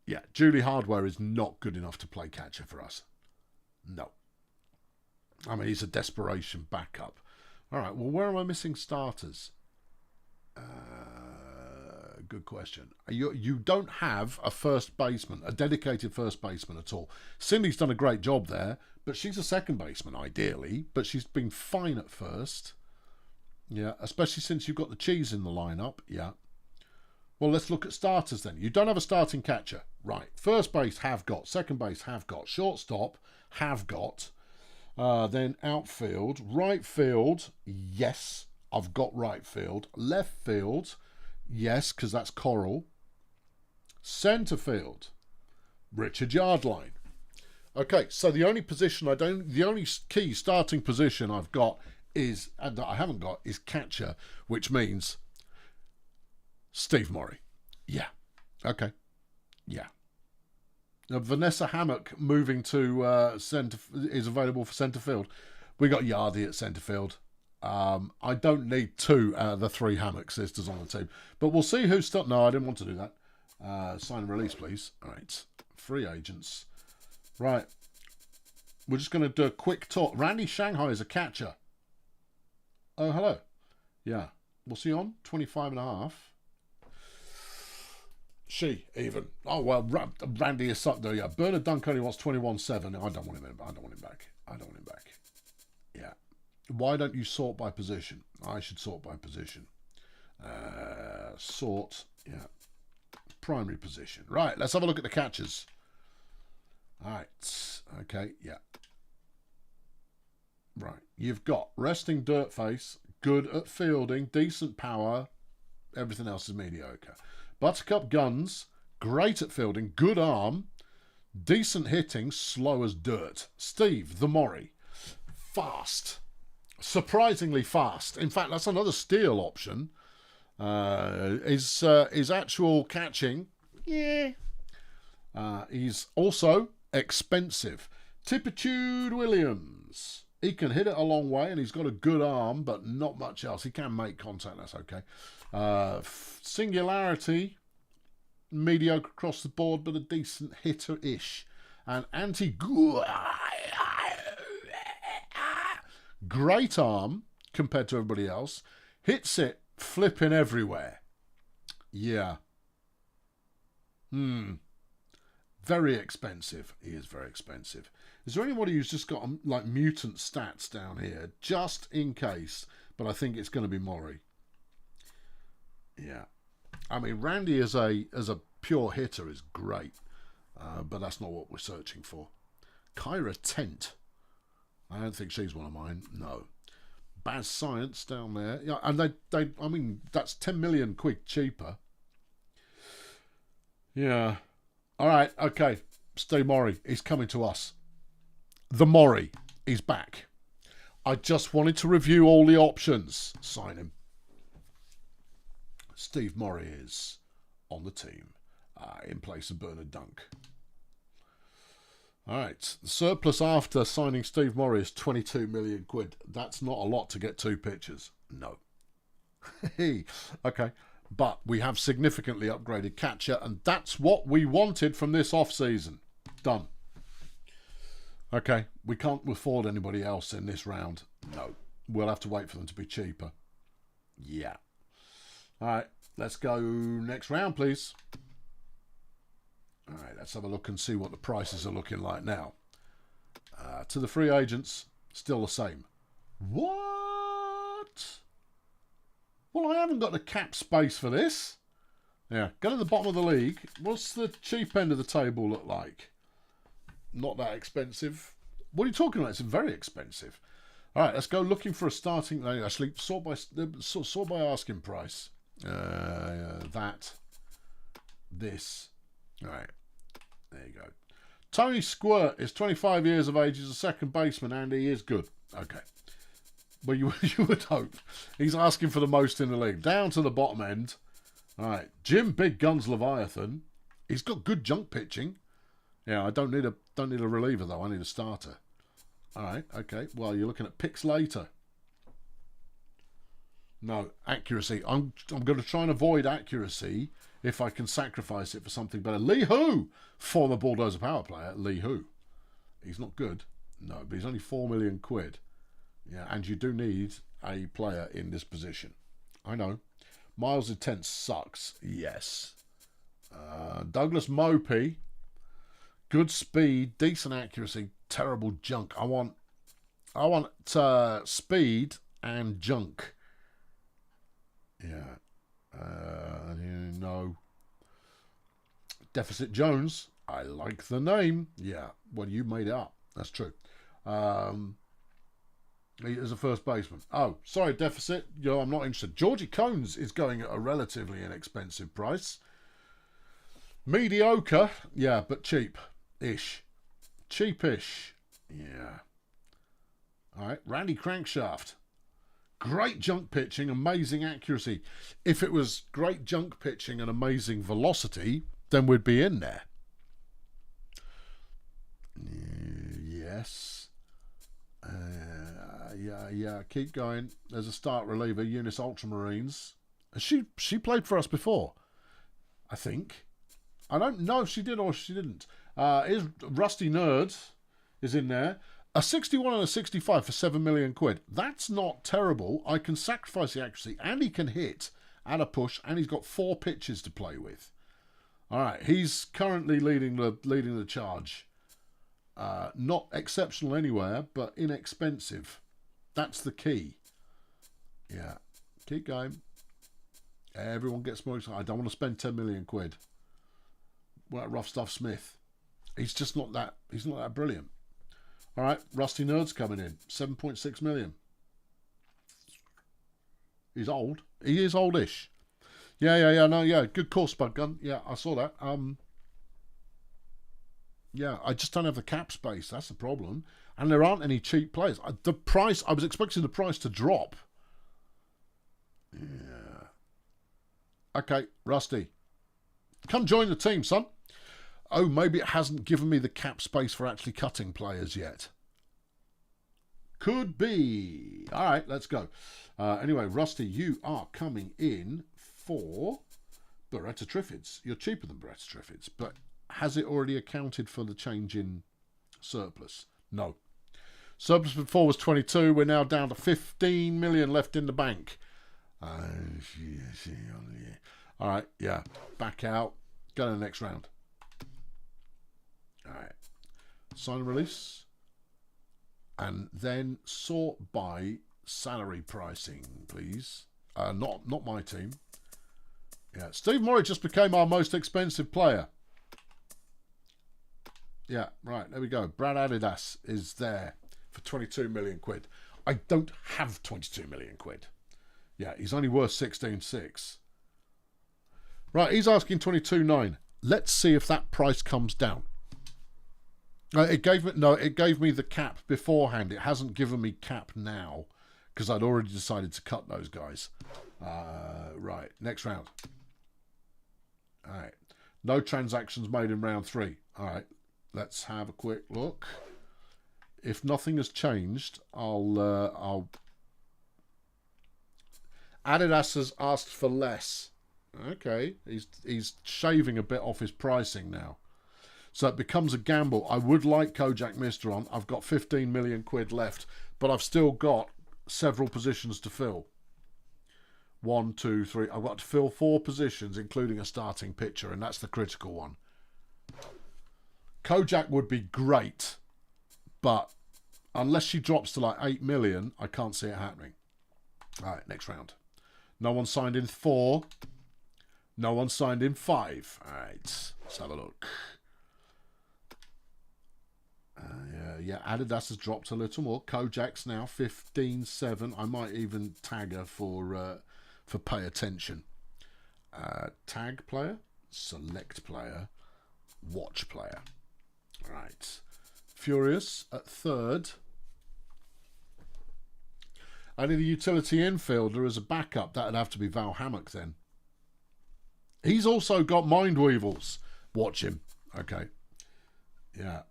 Yeah, Julie Hardware is not good enough to play catcher for us. No. I mean, he's a desperation backup. All right, well, where am I missing starters? Good question. You don't have a first baseman, a dedicated first baseman at all. Cindy's done a great job there, but she's a second baseman, ideally. But she's been fine at first. Yeah, especially since you've got the cheese in the lineup. Yeah. Well, let's look at starters then. You don't have a starting catcher. Right. First base, have got. Second base, have got. Shortstop, have got. Then outfield. Right field, yes, I've got right field. Left field, yes, because that's Coral. Centre field, Richard Yardline. Okay, so the only position the only key starting position I've got is, and that I haven't got, is catcher, which means Steve Murray. Yeah. Okay. Yeah. Now, Vanessa Hammock moving to centre is available for centre field. We got Yardy at centre field. I don't need 2 out of the 3 Hammock sisters on the team, but we'll see who's still. No, I didn't want to do that. Sign and release, please. All right. Free agents. Right. We're just going to do a quick talk. Randy Shanghai is a catcher. Oh, hello. Yeah. What's he on? 25.5. She even. Oh well, Randy is up there. Yeah, Bernard Dunk only wants 21.7. I don't want him. I don't want him back. I don't want him back. Yeah. Why don't you sort by position? I should sort by position. Sort. Yeah. Primary position. Right. Let's have a look at the catchers. All right. Okay. Yeah. Right. You've got resting dirt face, good at fielding, decent power. Everything else is mediocre. Buttercup Guns, great at fielding, good arm, decent hitting, slow as dirt. Steve, the Murray, fast, surprisingly fast. In fact, that's another steal option. His actual catching, yeah. He's also expensive. Tippitude Williams. He can hit it a long way and he's got a good arm, but not much else. He can make contact, that's okay. Singularity, mediocre across the board, but a decent hitter-ish. And great arm compared to everybody else. Hits it flipping everywhere. Yeah. Very expensive. He is very expensive. Is there anybody who's just got like mutant stats down here, just in case? But I think it's going to be Maury. Yeah, I mean Randy as a pure hitter is great, but that's not what we're searching for. Kyra Tent, I don't think she's one of mine. No, Baz Science down there. Yeah, and they I mean that's 10 million quid cheaper. Yeah, all right, okay. Steve Murray, he's coming to us. The Murray, he's back. I just wanted to review all the options. Sign him. Steve Murray is on the team in place of Bernard Dunk. All right. The surplus after signing Steve Murray is 22 million quid. That's not a lot to get 2 pitchers. No. Okay. But we have significantly upgraded catcher, and that's what we wanted from this off-season. Done. Okay. We can't afford anybody else in this round. No. We'll have to wait for them to be cheaper. Yeah. All right, let's go next round, please. All right, let's have a look and see what the prices are looking like now. To the free agents, still the same. What? Well, I haven't got the cap space for this. Yeah, go to the bottom of the league. What's the cheap end of the table look like? Not that expensive. What are you talking about? It's very expensive. All right, let's go looking for a starting. Actually, sort by asking price. This. All right, there you go. Tony Squirt is 25 years of age. He's a second baseman, and he is good. Okay. Well, you would hope. He's asking for the most in the league. Down to the bottom end. All right, Jim Big Guns Leviathan. He's got good junk pitching. Yeah, I don't need a reliever though. I need a starter. All right, okay. Well, you're looking at picks later. No accuracy. I'm going to try and avoid accuracy if I can sacrifice it for something better. Lee Hu, former Bulldozer power player. Lee Hu. He's not good. No, but he's only 4 million quid. Yeah, and you do need a player in this position. I know. Miles Intense sucks. Yes. Douglas Mopey. Good speed, decent accuracy, terrible junk. I want speed and junk. Yeah. No. Deficit Jones. I like the name. Yeah. Well, you made it up. That's true. He is a first baseman. Oh, sorry, Deficit. I'm not interested. Georgie Cones is going at a relatively inexpensive price. Mediocre. Yeah, but cheap-ish. Cheapish. Yeah. All right. Randy Crankshaft. Great junk pitching, amazing accuracy. If it was great junk pitching and amazing velocity, then we'd be in there. Yes. Yeah. Keep going. There's a start reliever, Eunice Ultramarines. She played for us before, I think. I don't know if she did or she didn't. Is Rusty Nerd is in there. A 61 and a 65 for 7 million quid. That's not terrible. I can sacrifice the accuracy, and he can hit and a push, and he's got 4 pitches to play with. All right, he's currently leading the charge. Not exceptional anywhere, but inexpensive. That's the key. Yeah, keep going. Everyone gets more excited. I don't want to spend 10 million quid. Well, Rough Stuff Smith. He's just not that. He's not that brilliant. All right, Rusty Nerd's coming in. 7.6 million. He's old. He is oldish. Yeah. Good call, Spud Gun. Yeah, I saw that. Yeah, I just don't have the cap space. That's the problem. And there aren't any cheap players. The price, I was expecting the price to drop. Yeah. Okay, Rusty. Come join the team, son. Oh, maybe it hasn't given me the cap space for actually cutting players yet. Could be. All right, let's go. Anyway, Rusty, you are coming in for Beretta Triffids. You're cheaper than Beretta Triffids, but has it already accounted for the change in surplus? No. Surplus before was 22. We're now down to 15 million left in the bank. All right, yeah. Back out. Go to the next round. All right. Sign and release. And then sort by salary pricing, please. Not my team. Yeah. Steve Murray just became our most expensive player. Yeah, right. There we go. Brad Adidas is there for 22 million quid. I don't have 22 million quid. Yeah, he's only worth 16.6. Right, he's asking 22.9. Let's see if that price comes down. It gave me the cap beforehand. It hasn't given me cap now because I'd already decided to cut those guys. Right, next round. All right, no transactions made in round 3. All right, let's have a quick look. If nothing has changed, I'll. Adidas has asked for less. Okay, he's shaving a bit off his pricing now. So it becomes a gamble. I would like Kojak Mister on. I've got 15 million quid left, but I've still got several positions to fill. 1, 2, 3. I've got to fill 4 positions, including a starting pitcher, and that's the critical one. Kojak would be great, but unless she drops to like 8 million, I can't see it happening. All right, next round. No one signed in 4. No one signed in 5. All right, let's have a look. Yeah, Adidas has dropped a little more. Kojak's now 15.7. I might even tag her for pay attention. Tag player, select player, watch player. Right. Furious at 3rd. I need a utility infielder as a backup. That'd have to be Val Hammock then. He's also got Mind Weevils. Watch him. Okay. Yeah.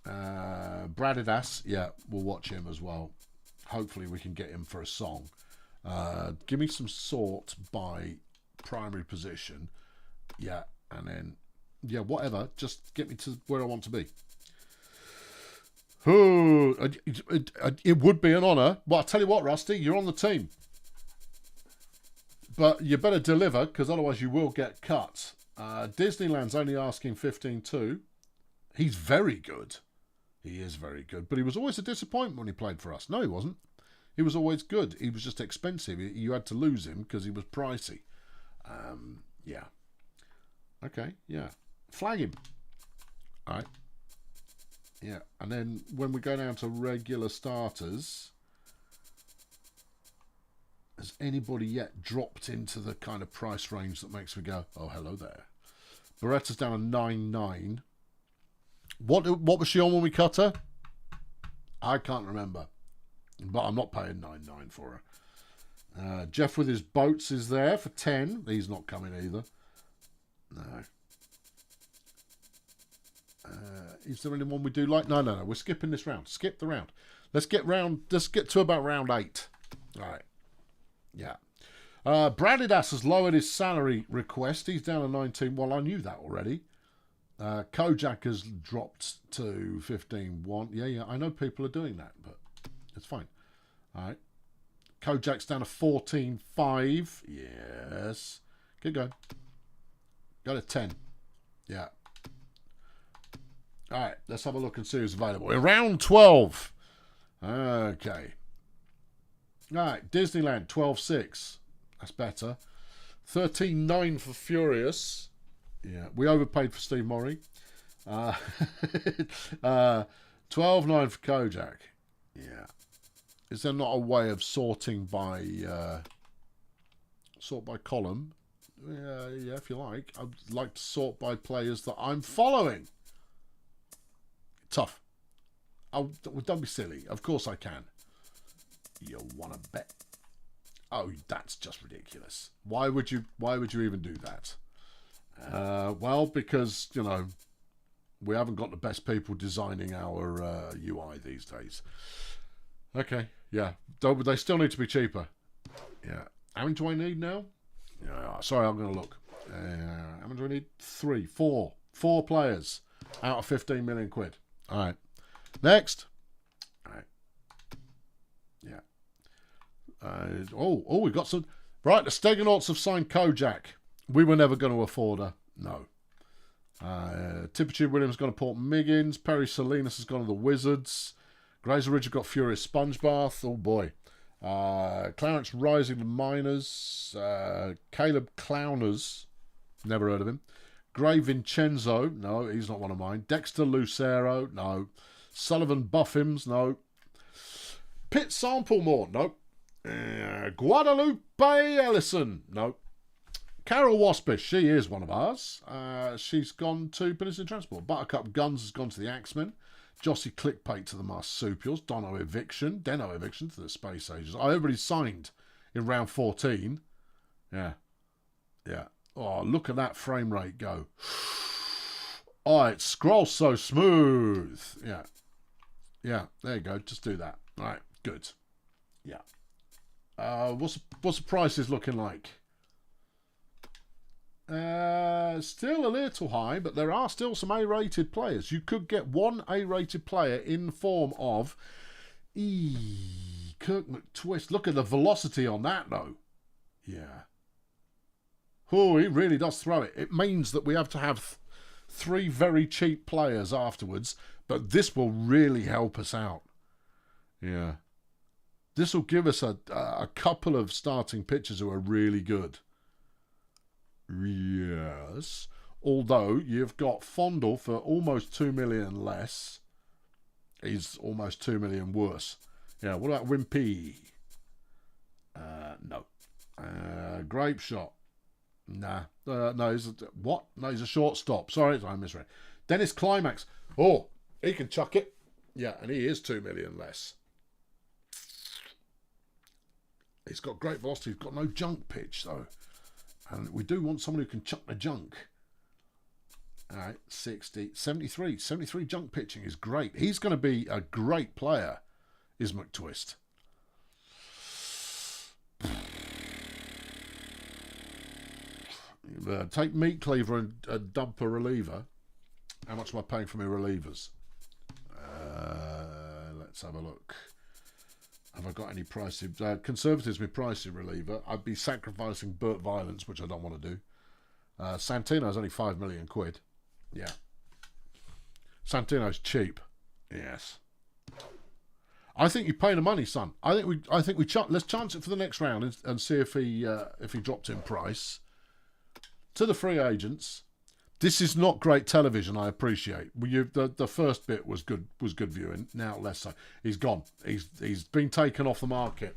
Bradidas. Yeah, we'll watch him as well. Hopefully we can get him for a song. Give me some sort by primary position. Yeah, and then, yeah, whatever. Just get me to where I want to be. Oh, it would be an honour. Well, I'll tell you what, Rusty, you're on the team. But you better deliver, because otherwise you will get cut. Disneyland's only asking 15.2. He's very good. He is very good. But he was always a disappointment when he played for us. No, he wasn't. He was always good. He was just expensive. You had to lose him because he was pricey. Yeah. Okay, yeah. Flag him. All right. Yeah, and then when we go down to regular starters, has anybody yet dropped into the kind of price range that makes me go, oh, hello there? Beretta's down to 9.9. What was she on when we cut her? I can't remember. But I'm not paying 9.9 for her. Jeff with his boats is there for 10. He's not coming either. No. Is there anyone we do like? No. We're skipping this round. Skip the round. Let's get to about round 8. All right. Yeah. Bradidas has lowered his salary request. He's down to 19. Well, I knew that already. Kojak has dropped to 15.1. Yeah. I know people are doing that, but it's fine. All right. Kojak's down to 14.5. Yes. Keep going. Go to 10. Yeah. All right, let's have a look and see who's available. In round 12. Okay. All right, Disneyland, 12.6. That's better. 13.9 for Furious. Yeah, we overpaid for Steve Morrie. 12.9 for Kojak. Yeah. Is there not a way of sorting by column? Yeah, if you like. I'd like to sort by players that I'm following. Tough. Oh, don't be silly. Of course I can. You want to bet? Oh, that's just ridiculous. Why would you even do that? Well, because, we haven't got the best people designing our UI these days. Okay, yeah. They still need to be cheaper. Yeah. How many do I need now? Yeah, sorry, I'm going to look. How many do I need? 4 players out of 15 million quid. All right. Next. All right. Yeah. We've got some. Right, the Steganauts have signed Kojak. We were never going to afford her. No. Tipperary Williams gone to Port Miggins. Perry Salinas has gone to the Wizards. Grazer Ridge have got Furious Sponge Bath. Oh, boy. Clarence Rising the Miners. Caleb Clowners. Never heard of him. Gray Vincenzo, no, he's not one of mine. Dexter Lucero, no. Sullivan Buffims, no. Pitt Samplemore, no. Guadalupe Ellison, no. Carol Waspish, she is one of ours. She's gone to Peninsula Transport. Buttercup Guns has gone to the Axemen. Jossie Clickbait to the Marsupials. Deno Eviction to the Space Ages. Everybody signed in round 14. Yeah. Oh, look at that frame rate go. Oh, it scrolls so smooth. Yeah, there you go. Just do that. All right, good. Yeah. What's the prices looking like? Still a little high, but there are still some A-rated players. You could get one A-rated player in the form of Kirk McTwist. Look at the velocity on that, though. Yeah. Oh, he really does throw it. It means that we have to have 3 very cheap players afterwards, but this will really help us out. Yeah. This will give us a couple of starting pitchers who are really good. Yes. Although you've got Fondle for almost 2 million less. He's almost 2 million worse. Yeah, what about Wimpy? No. Grape Shot. Nah. No, he's what? No, he's a shortstop. Sorry, I misread. Dennis Climax. Oh, he can chuck it. Yeah, and he is 2 million less. He's got great velocity. He's got no junk pitch, though. And we do want someone who can chuck the junk. All right, 60, 73. 73 junk pitching is great. He's going to be a great player, is McTwist. Take Meat Cleaver and dump a reliever. How much am I paying for my relievers? Let's have a look. Have I got any pricey? Conservatives, my pricey reliever. I'd be sacrificing Burt Violence, which I don't want to do. Santino's only 5 million quid. Yeah. Santino's cheap. Yes. I think you're paying the money, son. I think we let's chance it for the next round and see if he dropped in price. To the free agents. This is not great television, I appreciate. The first bit was good viewing. Now less so. He's gone. He's been taken off the market.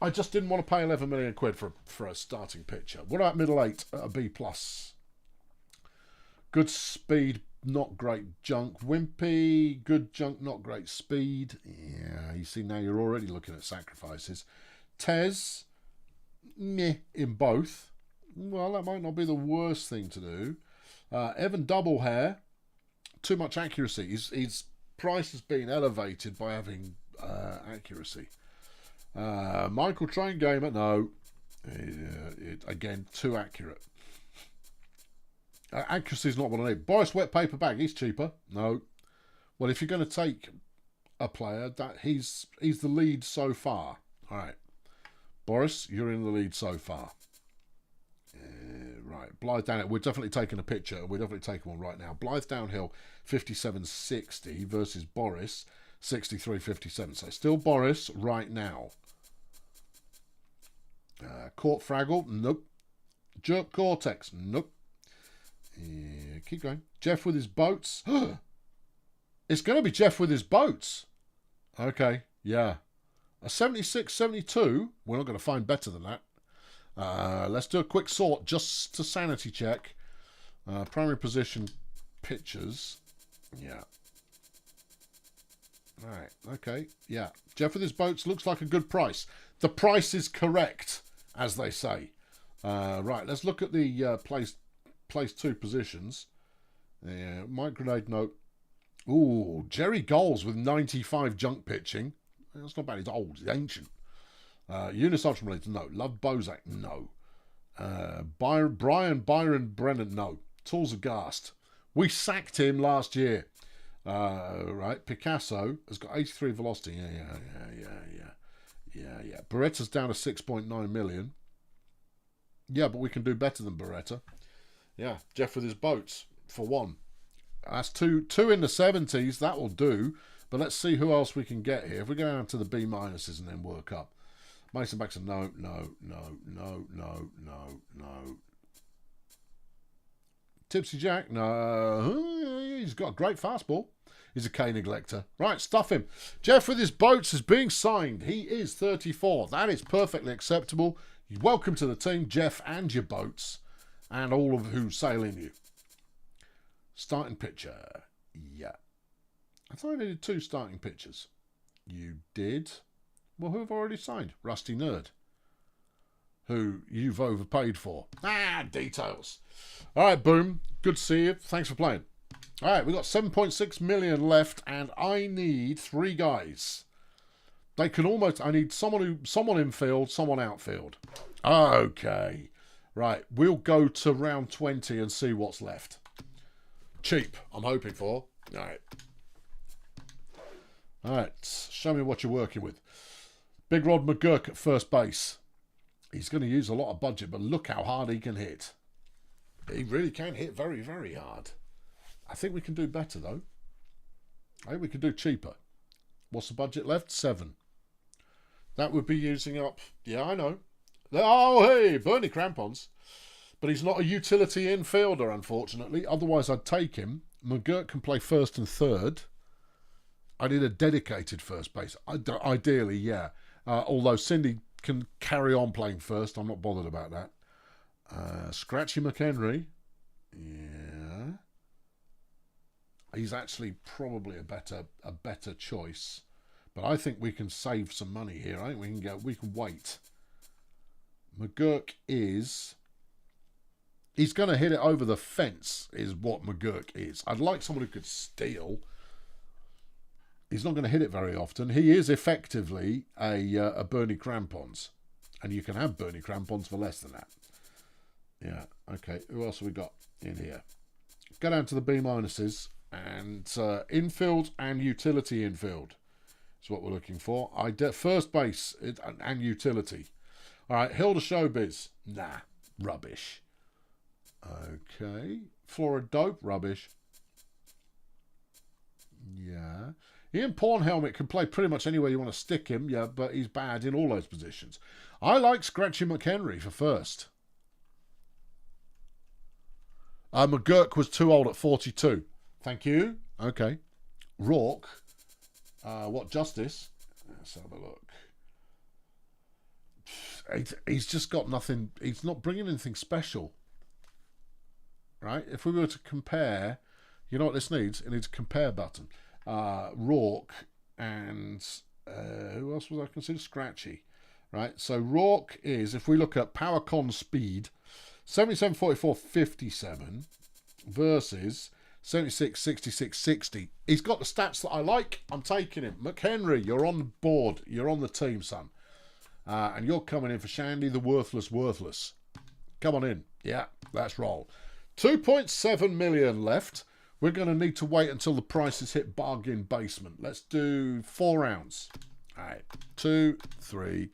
I just didn't want to pay 11 million quid for a starting pitcher. What about middle eight at a B+? Good speed, not great junk. Wimpy, good junk, not great speed. Yeah, you see now you're already looking at sacrifices. Tez, meh in both. Well, that might not be the worst thing to do. Evan Doublehair, too much accuracy. His price has been elevated by having accuracy. Michael Train Gamer, no. Again, too accurate. Accuracy is not what I need. Boris Wet Paper Bag, he's cheaper. No. Well, if you're going to take a player, that he's the lead so far. All right. Boris, you're in the lead so far. Right, Blythe Downhill. We're definitely taking a picture. We're definitely taking one right now. Blythe Downhill, 57.60 versus Boris, 63.57. So still Boris right now. Court Fraggle, nope. Jerk Cortex, nope. Keep going. Jeff with his boats. It's going to be Jeff with his boats. Okay, yeah. A 76.72. We're not going to find better than that. Let's do a quick sort just to sanity check. Primary position pictures. Yeah. Alright, okay. Yeah. Jeff with his boats looks like a good price. The price is correct, as they say. Right, let's look at the place 2 positions. Mike Grenade note. Ooh, Jerry Goals with 95 junk pitching. That's not bad. He's old. He's ancient. Eunice Ultramalator, no. Love Bozak, no. Byron Brennan, no. Tools Aghast. We sacked him last year. Right, Picasso has got 83 velocity. Yeah. Beretta's down to 6.9 million. Yeah, but we can do better than Beretta. Yeah, Jeff with his boats, for one. That's two in the 70s. That will do. But let's see who else we can get here. If we go down to the B- and then work up. Mason Baxter, no. Tipsy Jack, no. He's got a great fastball. He's a K neglector. Right, stuff him. Jeff with his boats is being signed. He is 34. That is perfectly acceptable. Welcome to the team, Jeff, and your boats, and all of who sail in you. Starting pitcher. Yeah. I thought I needed 2 starting pitchers. You did? Well, who have I already signed? Rusty Nerd. Who you've overpaid for. Details. All right, boom. Good to see you. Thanks for playing. All right, we've got 7.6 million left, and I need 3 guys. They can almost... I need someone infield, someone outfield. Okay. Right, we'll go to round 20 and see what's left. Cheap, I'm hoping for. All right. All right, show me what you're working with. Big Rod McGurk at first base. He's going to use a lot of budget, but look how hard he can hit. He really can hit very, very hard. I think we can do better, though. I think we can do cheaper. What's the budget left? 7. That would be using up... Yeah, I know. Oh, hey, Bernie Crampons. But he's not a utility infielder, unfortunately. Otherwise, I'd take him. McGurk can play first and third. I need a dedicated first base. Ideally, yeah. Although Cindy can carry on playing first. I'm not bothered about that. Scratchy McHenry. Yeah. He's actually probably a better choice. But I think we can save some money here. I think we can wait. McGurk is... He's going to hit it over the fence, is what McGurk is. I'd like someone who could steal. He's not going to hit it very often. He is effectively a Bernie Crampons. And you can have Bernie Crampons for less than that. Yeah, okay. Who else have we got in here? Go down to the B minuses. And infield and utility infield is what we're looking for. First base and utility. All right, Hilda Showbiz. Nah, rubbish. Okay. Flora Dope, rubbish. Yeah. Ian Pornhelmet can play pretty much anywhere you want to stick him, yeah, but he's bad in all those positions. I like Scratchy McHenry for first. McGurk was too old at 42. Thank you. Okay. Rourke. What, Justice? Let's have a look. He's just got nothing. He's not bringing anything special. Right? If we were to compare, you know what this needs? It needs a compare button. Rourke and who else was I consider? Scratchy. Right? So Rourke is, if we look at power con speed, 77, 44, 57 versus 76, 66, 60. He's got the stats that I like. I'm taking him. McHenry, you're on the board. You're on the team, son. And you're coming in for Shandy, the worthless. Come on in. Yeah, let's roll. 2.7 million left. We're going to need to wait until the prices hit bargain basement. Let's do 4 rounds. All right. 2, 3,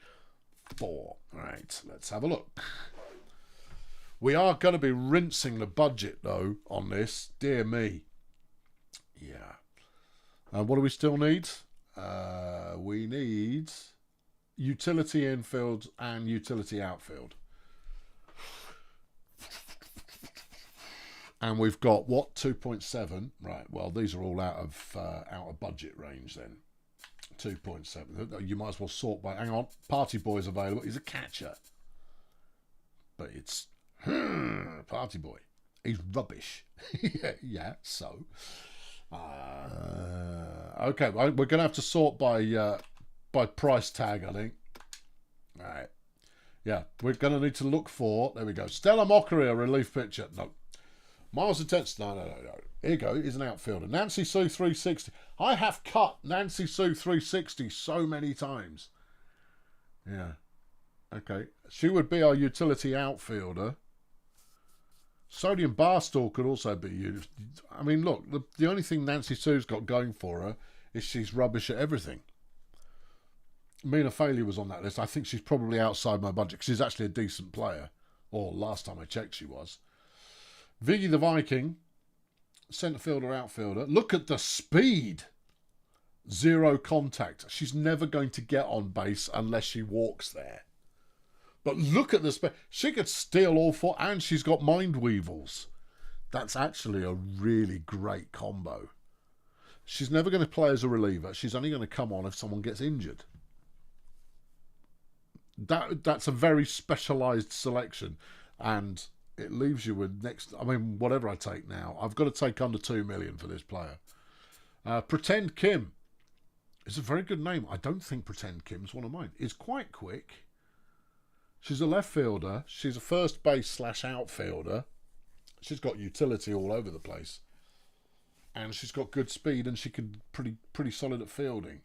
4. All right. Let's have a look. We are going to be rinsing the budget, though, on this. Dear me. Yeah. What do we still need? We need utility infield and utility outfield. And we've got, what, 2.7? Right, well, these are all out of budget range, then. 2.7. You might as well sort by... Hang on. Party Boy's available. He's a catcher. But it's... Party Boy. He's rubbish. yeah, so. Okay, we're going to have to sort by price tag, I think. All right. Yeah, we're going to need to look for... There we go. Stella Mockery, a relief pitcher. No. Miles Intense. No. Here you go. He's an outfielder. Nancy Sue 360. I have cut Nancy Sue 360 so many times. Yeah. Okay. She would be our utility outfielder. Sodium Barstool could also be used. I mean, look, the only thing Nancy Sue's got going for her is she's rubbish at everything. Mina Faley was on that list. I think she's probably outside my budget because she's actually a decent player. Or last time I checked she was. Viggy the Viking, centre fielder, outfielder. Look at the speed. 0 contact. She's never going to get on base unless she walks there. But look at the speed. She could steal all 4, and she's got mind weevils. That's actually a really great combo. She's never going to play as a reliever. She's only going to come on if someone gets injured. That's a very specialised selection, and it leaves you with next... I mean, whatever I take now, I've got to take under 2 million for this player. Pretend Kim is a very good name. I don't think Pretend Kim's one of mine. It's quite quick. She's a left fielder. She's a first base / outfielder. She's got utility all over the place. And she's got good speed, and she could pretty solid at fielding.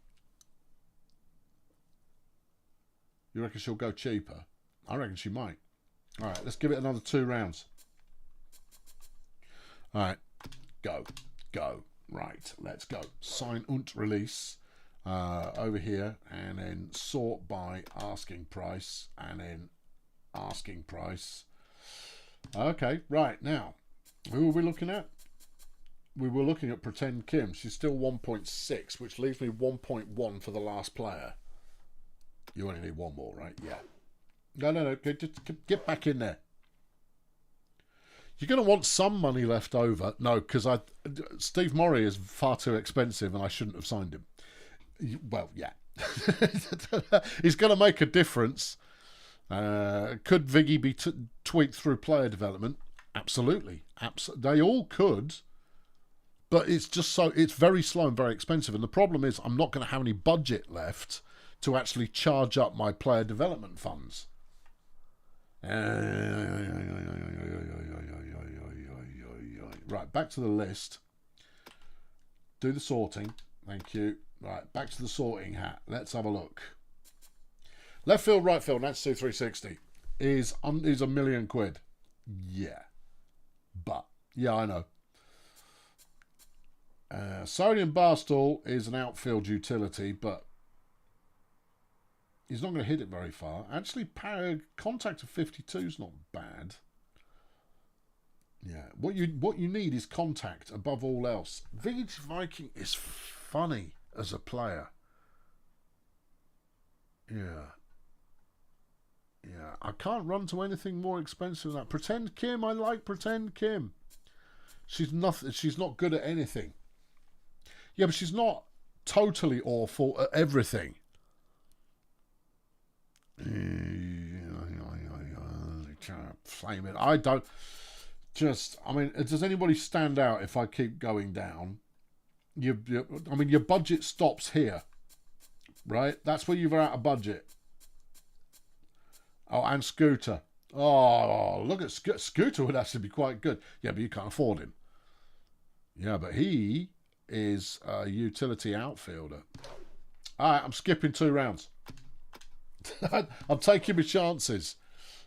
You reckon she'll go cheaper? I reckon she might. All right, let's give it another 2 rounds. All right, go. Right, let's go. Sign und release over here, and then sort by asking price, and then asking price. Okay, right, now, who are we looking at? We were looking at Pretend Kim. She's still 1.6, which leaves me 1.1 for the last player. You only need 1 more, right? Yeah. No. Just get back in there. You're going to want some money left over. No, because Steve Murray is far too expensive and I shouldn't have signed him. Well, yeah. He's going to make a difference. Could Viggy be tweaked through player development? Absolutely. They all could. But it's just it's very slow and very expensive. And the problem is I'm not going to have any budget left to actually charge up my player development funds. Right, back to the list. Do the sorting. Thank you. Right, back to the sorting hat. Let's have a look. Left field, right field, that's 360. Is £1 million. Yeah. But, yeah, I know. Sodium Barstool is an outfield utility, but he's not going to hit it very far. Actually, contact of 52 is not bad. Yeah, what you need is contact above all else. Vintage Viking is funny as a player. Yeah. I can't run to anything more expensive than that. Pretend Kim, I like Pretend Kim. She's nothing. She's not good at anything. Yeah, but she's not totally awful at everything. Flame it. I don't. I mean, does anybody stand out if I keep going down? I mean, your budget stops here, right? That's where you're out of budget. Oh, and Scooter. Oh, look at Scooter would actually be quite good. Yeah, but you can't afford him. Yeah, but he is a utility outfielder. All right, I'm skipping 2 rounds. I'm taking my chances.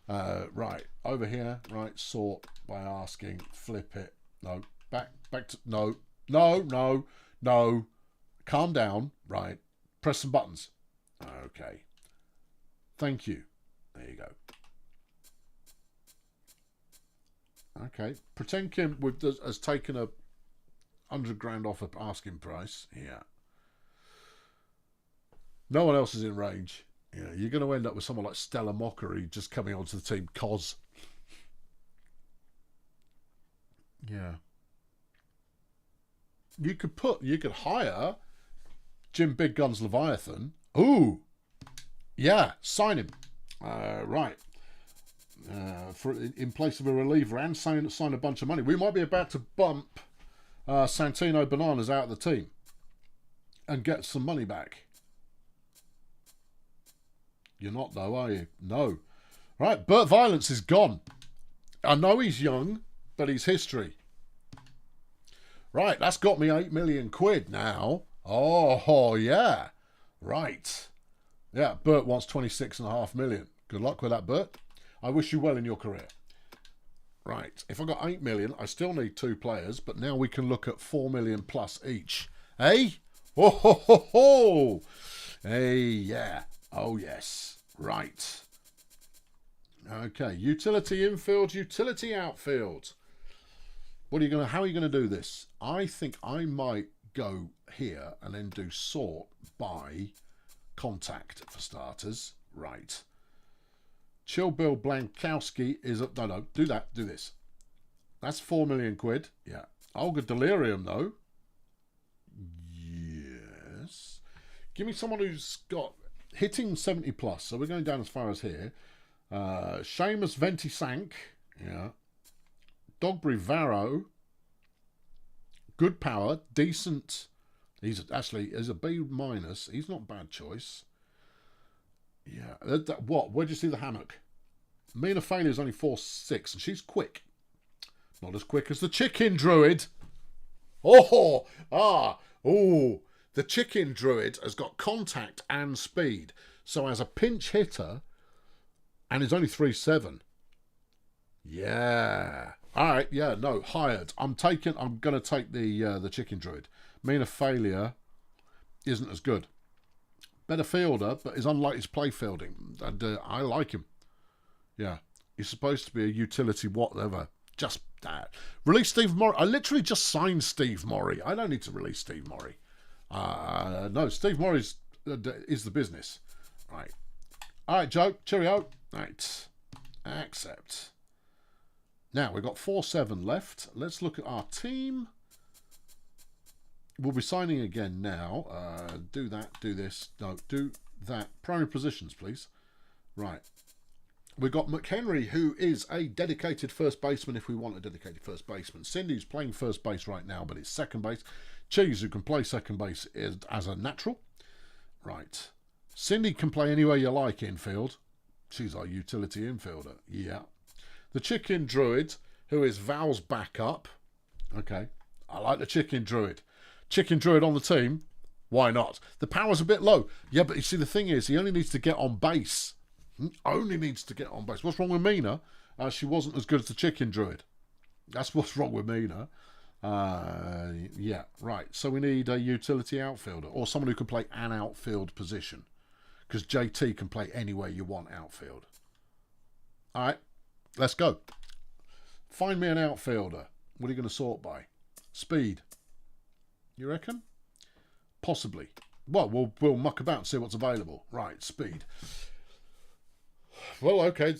Right, over here. Right, sort by asking. Flip it. No, back to... No. Calm down. Right. Press some buttons. Okay. Thank you. There you go. Okay. Pretend Kim has taken a £100,000 off of asking price. Yeah. No one else is in range. Yeah, you're going to end up with someone like Stella Mockery just coming onto the team. Cos. Yeah. You could hire Jim Big Guns Leviathan. Ooh. Yeah, sign him. Right. In place of a reliever and sign a bunch of money. We might be about to bump Santino Bananas out of the team and get some money back. You're not, though, are you? No. Right, Burt Violence is gone. I know he's young, but he's history. Right, that's got me £8 million now. Oh, yeah. Right. Yeah, Burt wants 26.5 million. Good luck with that, Burt. I wish you well in your career. Right, if I got 8 million, I still need 2 players, but now we can look at 4 million plus each. Eh? Oh, ho, ho, ho. Hey, yeah. Oh, yes. Right. Okay. Utility infield, utility outfield. How are you going to do this? I think I might go here and then do sort by contact for starters. Right. Chill Bill Blankowski is up. No, do that. Do this. That's 4 million quid. Yeah. Olga Delirium, though. Yes. Give me someone who's got hitting 70 plus. So we're going down as far as here. Seamus Venti Sank. Yeah. Dogbury Varro. Good power. Decent. He's a B minus. He's not a bad choice. Yeah. Where'd you see the hammock? Mina Failure only 4'6", and she's quick. Not as quick as the Chicken Druid. The Chicken Druid has got contact and speed. So as a pinch hitter, and is only 3'7". Yeah. All right. Yeah. No. Hired. I'm going to take the Chicken Druid. Mina Failure isn't as good. Better fielder, but is unlike his play fielding. And I like him. Yeah. He's supposed to be a utility whatever. Just that. Release Steve Murray. I literally just signed Steve Murray. I don't need to release Steve Murray. No, Steve Murray is the business. Right. All right, Joe. Cheerio. Right. Accept. Now, we've got 4-7 left. Let's look at our team. We'll be signing again now. Do that, do this. No, do that. Primary positions, please. Right. We've got McHenry, who is a dedicated first baseman if we want a dedicated first baseman. Cindy's playing first base right now, but it's second base. Cheese, who can play second base as a natural. Right. Cindy can play anywhere you like infield. She's our utility infielder. Yeah. The Chicken Druid, who is Val's backup. Okay. I like the Chicken Druid. Chicken Druid on the team. Why not? The power's a bit low. Yeah, but you see, the thing is, he only needs to get on base. He only needs to get on base. What's wrong with Mina? She wasn't as good as the Chicken Druid. That's what's wrong with Mina. Yeah, right. So we need a utility outfielder or someone who can play an outfield position. Because JT can play anywhere you want outfield. All right, let's go. Find me an outfielder. What are you going to sort by? Speed. You reckon? Possibly. Well, we'll muck about and see what's available. Right, speed. Well, okay,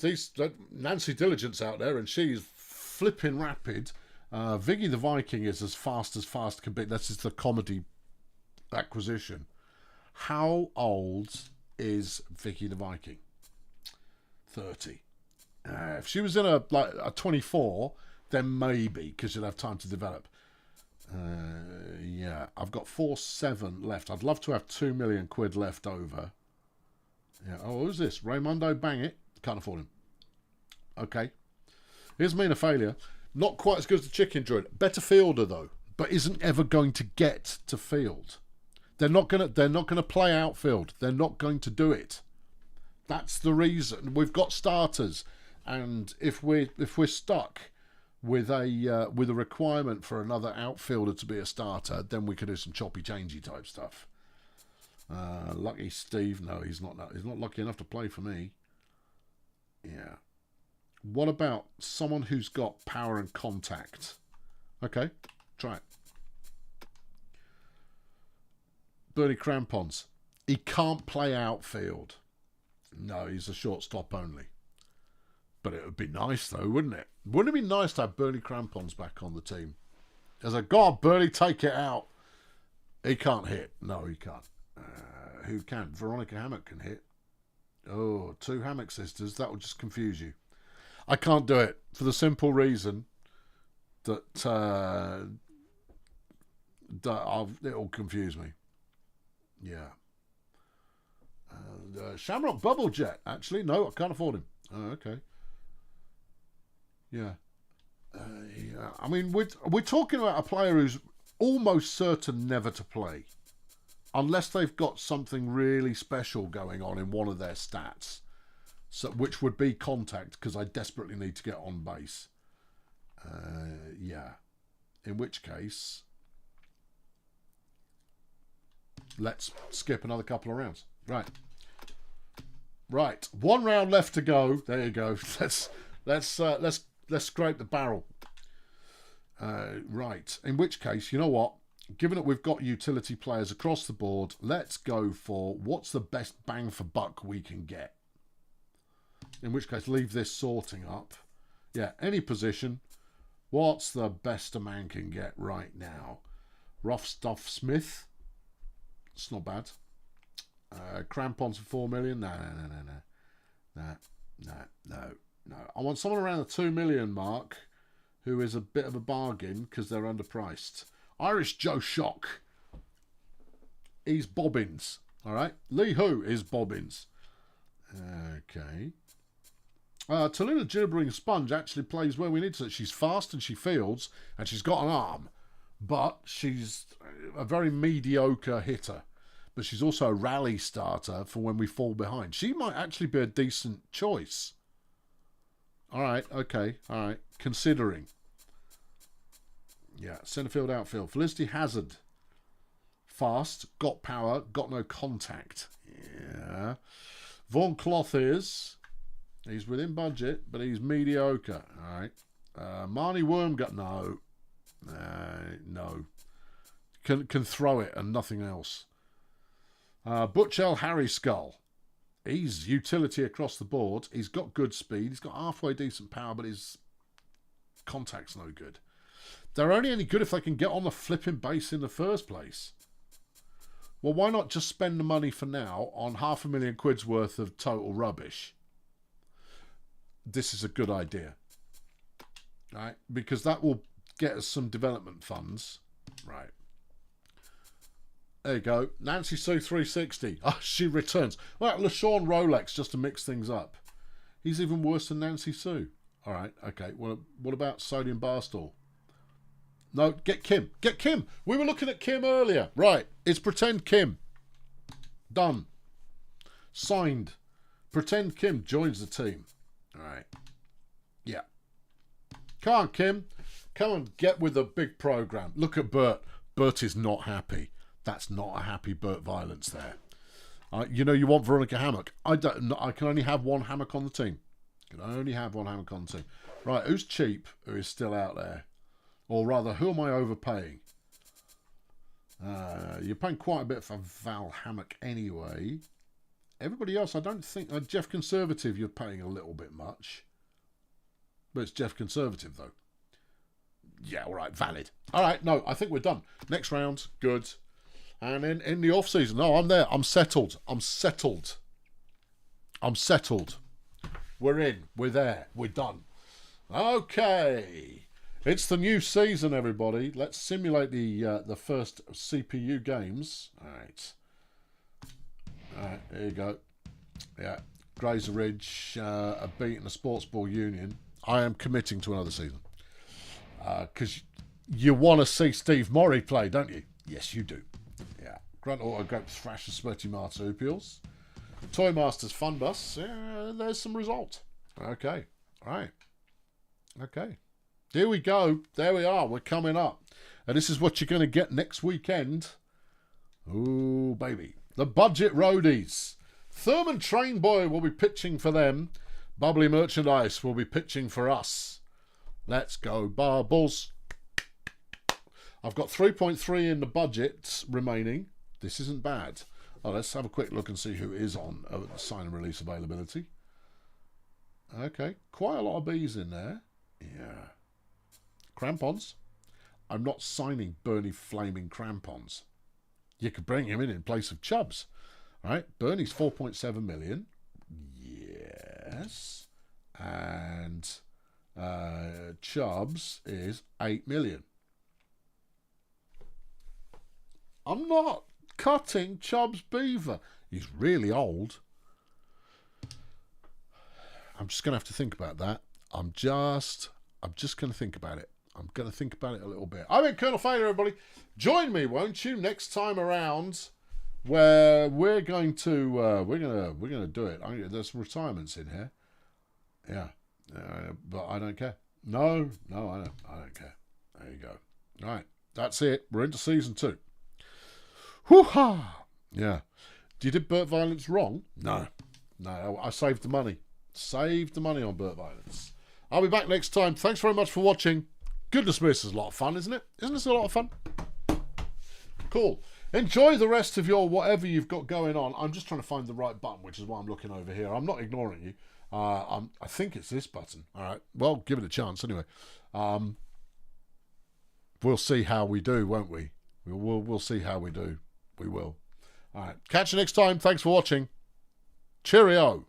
Nancy Diligent's out there and she's flipping rapid. Viggy the Viking is as fast can be. This is the comedy acquisition. How old is Vicky the Viking? 30. If she was in a 24, then maybe, because you'd have time to develop. Yeah, I've got 4-7 left. I'd love to have 2 million quid left over. Yeah. Oh, who's this? Raymundo Bang It. Can't afford him. Okay. Here's Mina Failure. Not quite as good as the Chicken Druid. Better fielder though, but isn't ever going to get to field. They're not gonna play outfield. They're not going to do it. That's the reason. We've got starters, and if we're stuck with a requirement for another outfielder to be a starter, then we could do some choppy changey type stuff. Lucky Steve, no, he's not lucky enough to play for me. Yeah. What about someone who's got power and contact? Okay, try it. Bernie Crampons. He can't play outfield. No, he's a shortstop only. But it would be nice though, wouldn't it? Wouldn't it be nice to have Bernie Crampons back on the team? As a God, Bernie, take it out. He can't hit. No, he can't. Who can? Veronica Hammock can hit. Oh, 2 Hammock sisters. That will just confuse you. I can't do it for the simple reason that it'll confuse me. Yeah. Shamrock Bubble Jet. Actually, no, I can't afford him. Oh, okay. Yeah. Yeah. I mean, we're talking about a player who's almost certain never to play. Unless they've got something really special going on in one of their stats. So, which would be contact, because I desperately need to get on base. Yeah. In which case, let's skip another couple of rounds. Right. 1 round left to go. There you go. Let's scrape the barrel. Right. In which case, you know what? Given that we've got utility players across the board, let's go for what's the best bang for buck we can get. In which case, leave this sorting up. Yeah, any position. What's the best a man can get right now? Rough Stuff Smith. It's not bad. Crampons for 4 million. No. I want someone around the 2 million mark who is a bit of a bargain because they're underpriced. Irish Joe Shock. He's Bobbins. All right. Lee Hu is Bobbins. Okay. Tallulah Gibbering Sponge actually plays where we need to. She's fast and she fields and she's got an arm, but she's a very mediocre hitter. But she's also a rally starter for when we fall behind. She might actually be a decent choice. All right. Okay. All right. Considering. Yeah, centre field, outfield. Felicity Hazard. Fast, got power, got no contact. Yeah. Vaughn Cloth he's within budget, but he's mediocre. All right. Marnie Wormgut, no. No. Can throw it and nothing else. Butch L. Harry Skull. He's utility across the board. He's got good speed. He's got halfway decent power, but he's contact's no good. They're only any good if they can get on the flipping base in the first place. Well, why not just spend the money for now on £500,000 worth of total rubbish? This is a good idea. Right? Because that will get us some development funds. Right. There you go. Nancy Sue 360. Oh, she returns. Well, LaShawn Rolex, just to mix things up. He's even worse than Nancy Sue. All right, okay. Well, what about Sodium Barstool? No, get Kim. Get Kim. We were looking at Kim earlier. Right, it's Pretend Kim. Done. Signed. Pretend Kim joins the team. All right. Yeah. Come on, Kim. Come and get with the big program. Look at Bert. Bert is not happy. That's not a happy Bert Violence there. You know you want Veronica Hammock. I can only have one Hammock on the team. Can only have one Hammock on the team. Right, who's cheap? Who is still out there? Or rather, who am I overpaying? You're paying quite a bit for Val Hammock anyway. Everybody else, I don't think... Jeff Conservative, you're paying a little bit much. But it's Jeff Conservative, though. Yeah, all right, valid. All right, no, I think we're done. Next round, good. And in the off-season, no, I'm there. I'm settled. I'm settled. I'm settled. We're in. We're there. We're done. Okay. It's the new season, everybody. Let's simulate the first CPU games. All right. All right, there you go. Yeah. Grazer Ridge, a beat in the Sports Ball Union. I am committing to another season. Because you want to see Steve Morrie play, don't you? Yes, you do. Yeah. Grunt Auto Grapes Thrash and Smirty Marsupials. Toy Masters Fun Bus. There's some result. Okay. All right. Okay. Here we go. There we are. We're coming up. And this is what you're going to get next weekend. Ooh, baby. The Budget Roadies. Thurman Train Boy will be pitching for them. Bubbly Merchandise will be pitching for us. Let's go, Bubbles. I've got 3.3 in the budget remaining. This isn't bad. Oh, let's have a quick look and see who is on sign and release availability. Okay, quite a lot of bees in there. Yeah. Crampons. I'm not signing Bernie Flaming Crampons. You could bring him in place of Chubbs. All right, Bernie's 4.7 million. Yes. And Chubbs is 8 million. I'm not cutting Chubbs Beaver. He's really old. I'm just going to have to think about that. I'm just going to think about it. I'm going to think about it a little bit. I've been Colonel Failure, everybody. Join me, won't you, next time around, where we're going to we're gonna do it. There's some retirements in here. Yeah, but I don't care. No, I don't care. There you go. All right, that's it. We're into season 2. Hoo-ha! Yeah. You did Burt Violence wrong? No, I saved the money. Saved the money on Burt Violence. I'll be back next time. Thanks very much for watching. Goodness me, this is a lot of fun, isn't it? Isn't this a lot of fun? Cool. Enjoy the rest of your whatever you've got going on. I'm just trying to find the right button, which is why I'm looking over here. I'm not ignoring you. I think it's this button. All right. Well, give it a chance anyway. We'll see how we do, won't we? We'll see how we do. We will. All right. Catch you next time. Thanks for watching. Cheerio.